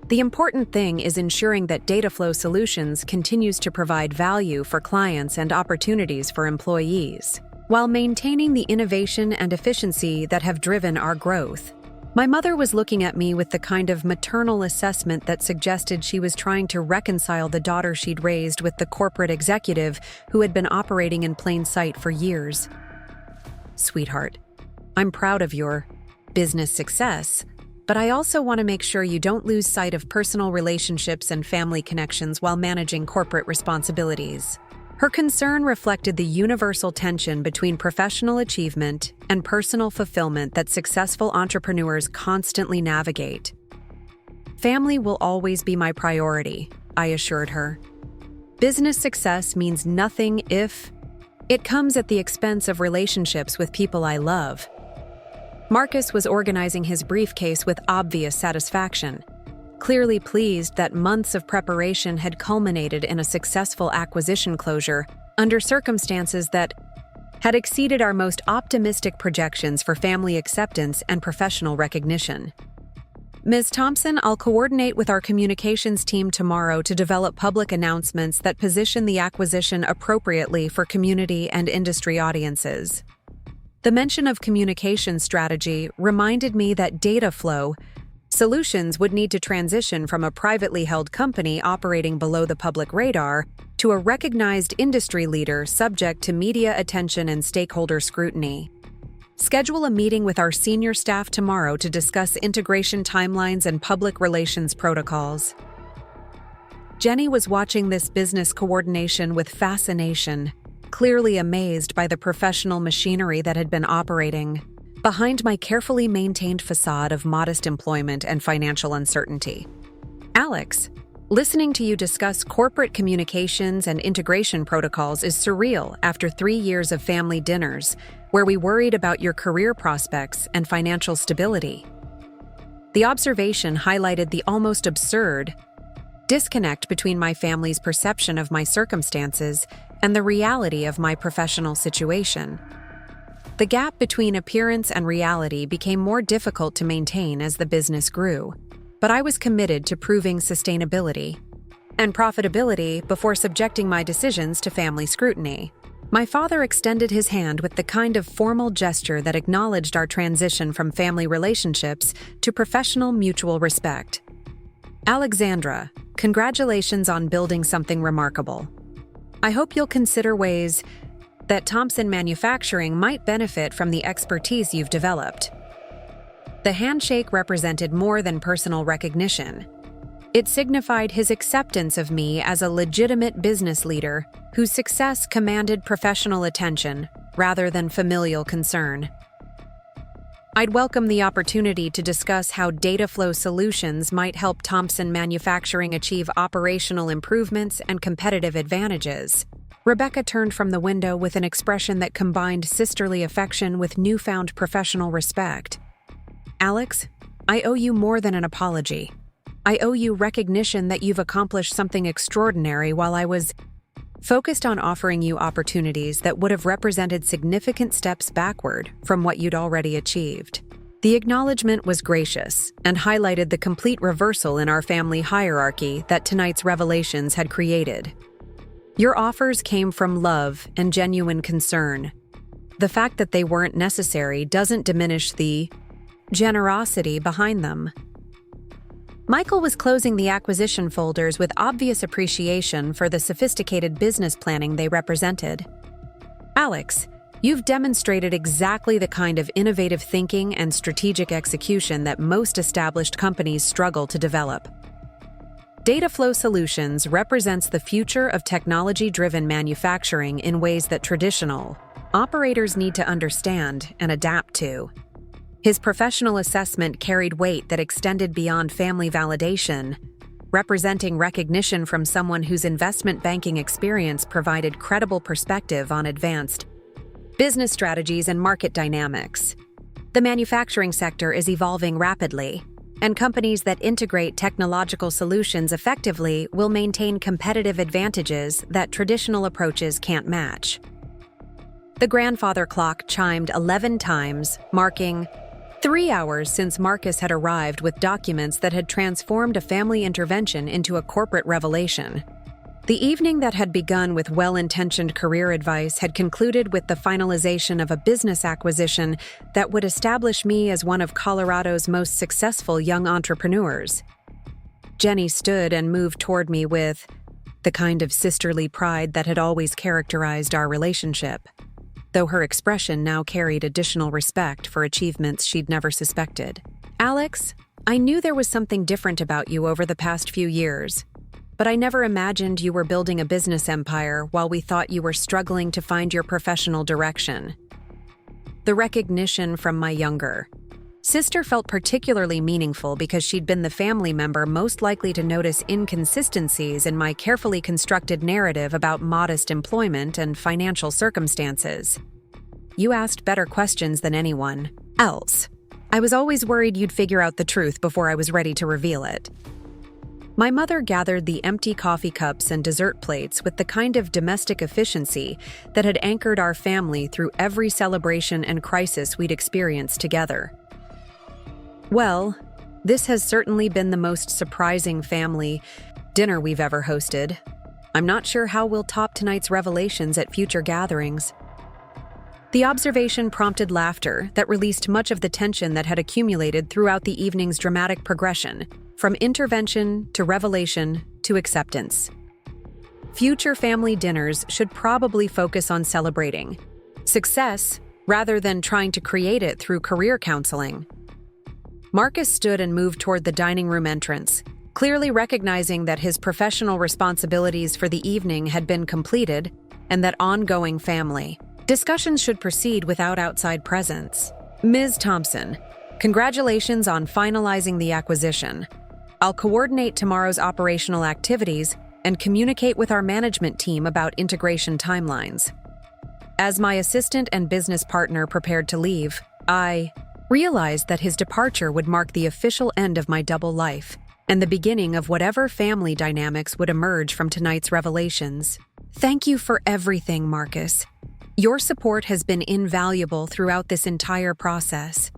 S1: The important thing is ensuring that Data Flow Solutions continues to provide value for clients and opportunities for employees, while maintaining the innovation and efficiency that have driven our growth. My mother was looking at me with the kind of maternal assessment that suggested she was trying to reconcile the daughter she'd raised with the corporate executive who had been operating in plain sight for years. "Sweetheart, I'm proud of your business success, but I also want to make sure you don't lose sight of personal relationships and family connections while managing corporate responsibilities." Her concern reflected the universal tension between professional achievement and personal fulfillment that successful entrepreneurs constantly navigate. "Family will always be my priority," I assured her. "Business success means nothing if it comes at the expense of relationships with people I love." Marcus was organizing his briefcase with obvious satisfaction, clearly pleased that months of preparation had culminated in a successful acquisition closure under circumstances that had exceeded our most optimistic projections for family acceptance and professional recognition. "Ms. Thompson, I'll coordinate with our communications team tomorrow to develop public announcements that position the acquisition appropriately for community and industry audiences." The mention of communication strategy reminded me that Data Flow Solutions would need to transition from a privately held company operating below the public radar to a recognized industry leader subject to media attention and stakeholder scrutiny. "Schedule a meeting with our senior staff tomorrow to discuss integration timelines and public relations protocols." Jenny was watching this business coordination with fascination, clearly amazed by the professional machinery that had been operating behind my carefully maintained facade of modest employment and financial uncertainty. "Alex, listening to you discuss corporate communications and integration protocols is surreal after 3 years of family dinners, where we worried about your career prospects and financial stability." The observation highlighted the almost absurd disconnect between my family's perception of my circumstances and the reality of my professional situation. The gap between appearance and reality became more difficult to maintain as the business grew, but I was committed to proving sustainability and profitability before subjecting my decisions to family scrutiny. My father extended his hand with the kind of formal gesture that acknowledged our transition from family relationships to professional mutual respect. "Alexandra, congratulations on building something remarkable. I hope you'll consider ways that Thompson Manufacturing might benefit from the expertise you've developed." The handshake represented more than personal recognition. It signified his acceptance of me as a legitimate business leader whose success commanded professional attention rather than familial concern. I'd welcome the opportunity to discuss how Data Flow Solutions might help Thompson Manufacturing achieve operational improvements and competitive advantages. Rebecca turned from the window with an expression that combined sisterly affection with newfound professional respect. "Alex, I owe you more than an apology. I owe you recognition that you've accomplished something extraordinary while I was focused on offering you opportunities that would have represented significant steps backward from what you'd already achieved." The acknowledgement was gracious and highlighted the complete reversal in our family hierarchy that tonight's revelations had created. Your offers came from love and genuine concern. The fact that they weren't necessary doesn't diminish the generosity behind them. Michael was closing the acquisition folders with obvious appreciation for the sophisticated business planning they represented. "Alex, you've demonstrated exactly the kind of innovative thinking and strategic execution that most established companies struggle to develop. Data Flow Solutions represents the future of technology-driven manufacturing in ways that traditional operators need to understand and adapt to." His professional assessment carried weight that extended beyond family validation, representing recognition from someone whose investment banking experience provided credible perspective on advanced business strategies and market dynamics. The manufacturing sector is evolving rapidly, and companies that integrate technological solutions effectively will maintain competitive advantages that traditional approaches can't match. The grandfather clock chimed 11 times, marking 3 hours since Marcus had arrived with documents that had transformed a family intervention into a corporate revelation. The evening that had begun with well-intentioned career advice had concluded with the finalization of a business acquisition that would establish me as one of Colorado's most successful young entrepreneurs. Jenny stood and moved toward me with the kind of sisterly pride that had always characterized our relationship, though her expression now carried additional respect for achievements she'd never suspected. "Alex, I knew there was something different about you over the past few years. But I never imagined you were building a business empire while we thought you were struggling to find your professional direction." The recognition from my younger sister felt particularly meaningful because she'd been the family member most likely to notice inconsistencies in my carefully constructed narrative about modest employment and financial circumstances. "You asked better questions than anyone else. I was always worried you'd figure out the truth before I was ready to reveal it." My mother gathered the empty coffee cups and dessert plates with the kind of domestic efficiency that had anchored our family through every celebration and crisis we'd experienced together. "Well, this has certainly been the most surprising family dinner we've ever hosted. I'm not sure how we'll top tonight's revelations at future gatherings." The observation prompted laughter that released much of the tension that had accumulated throughout the evening's dramatic progression, from intervention to revelation to acceptance. Future family dinners should probably focus on celebrating success rather than trying to create it through career counseling. Marcus stood and moved toward the dining room entrance, clearly recognizing that his professional responsibilities for the evening had been completed and that ongoing family discussions should proceed without outside presence. "Ms. Thompson, congratulations on finalizing the acquisition. I'll coordinate tomorrow's operational activities and communicate with our management team about integration timelines." As my assistant and business partner prepared to leave, I realized that his departure would mark the official end of my double life and the beginning of whatever family dynamics would emerge from tonight's revelations. "Thank you for everything, Marcus. Your support has been invaluable throughout this entire process."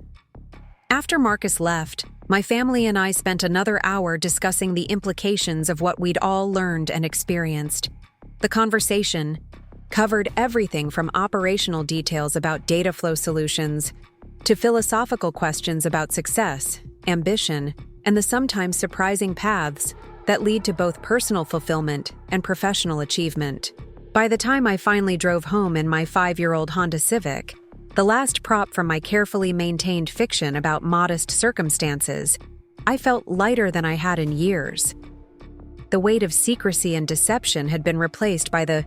S1: After Marcus left, my family and I spent another hour discussing the implications of what we'd all learned and experienced. The conversation covered everything from operational details about data flow solutions to philosophical questions about success, ambition, and the sometimes surprising paths that lead to both personal fulfillment and professional achievement. By the time I finally drove home in my 5-year-old Honda Civic, the last prop from my carefully maintained fiction about modest circumstances, I felt lighter than I had in years. The weight of secrecy and deception had been replaced by the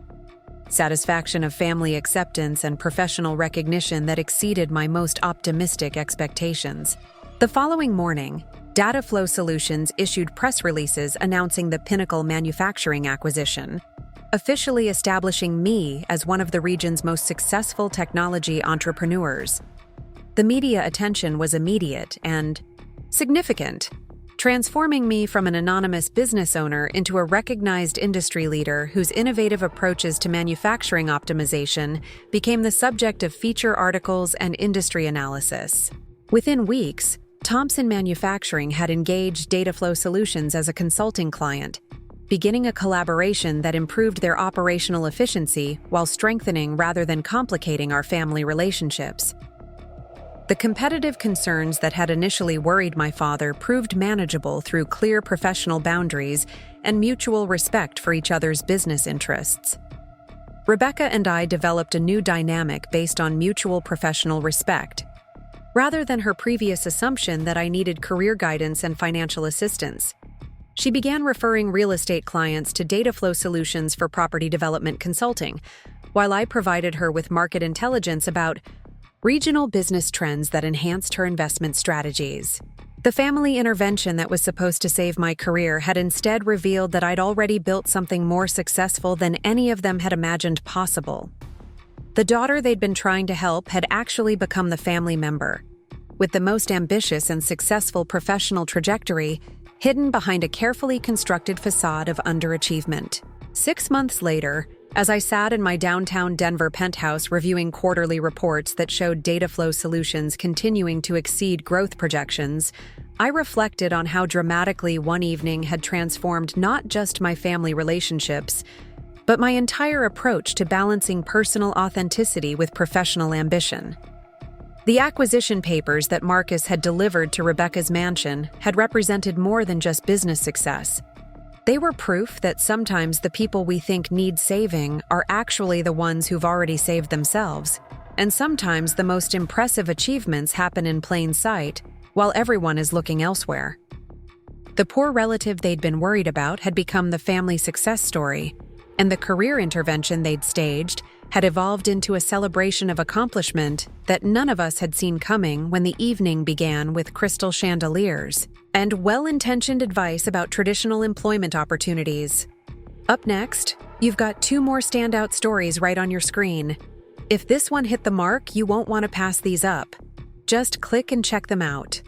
S1: satisfaction of family acceptance and professional recognition that exceeded my most optimistic expectations. The following morning, Data Flow Solutions issued press releases announcing the Pinnacle Manufacturing acquisition, officially establishing me as one of the region's most successful technology entrepreneurs. The media attention was immediate and significant, transforming me from an anonymous business owner into a recognized industry leader whose innovative approaches to manufacturing optimization became the subject of feature articles and industry analysis. Within weeks, Thompson Manufacturing had engaged Data Flow Solutions as a consulting client, beginning a collaboration that improved their operational efficiency while strengthening rather than complicating our family relationships. The competitive concerns that had initially worried my father proved manageable through clear professional boundaries and mutual respect for each other's business interests. Rebecca and I developed a new dynamic based on mutual professional respect, rather than her previous assumption that I needed career guidance and financial assistance. She began referring real estate clients to Data Flow Solutions for property development consulting, while I provided her with market intelligence about regional business trends that enhanced her investment strategies. The family intervention that was supposed to save my career had instead revealed that I'd already built something more successful than any of them had imagined possible. The daughter they'd been trying to help had actually become the family member, with the most ambitious and successful professional trajectory hidden behind a carefully constructed facade of underachievement. 6 months later, As I sat in my downtown Denver penthouse reviewing quarterly reports that showed data flow solutions continuing to exceed growth projections, I reflected on how dramatically one evening had transformed not just my family relationships, but my entire approach to balancing personal authenticity with professional ambition. The acquisition papers that Marcus had delivered to Rebecca's mansion had represented more than just business success. They were proof that sometimes the people we think need saving are actually the ones who've already saved themselves, and sometimes the most impressive achievements happen in plain sight while everyone is looking elsewhere. The poor relative they'd been worried about had become the family success story, and the career intervention they'd staged had evolved into a celebration of accomplishment that none of us had seen coming when the evening began with crystal chandeliers and well-intentioned advice about traditional employment opportunities. Up next, you've got 2 more standout stories right on your screen. If this one hit the mark, you won't want to pass these up. Just click and check them out.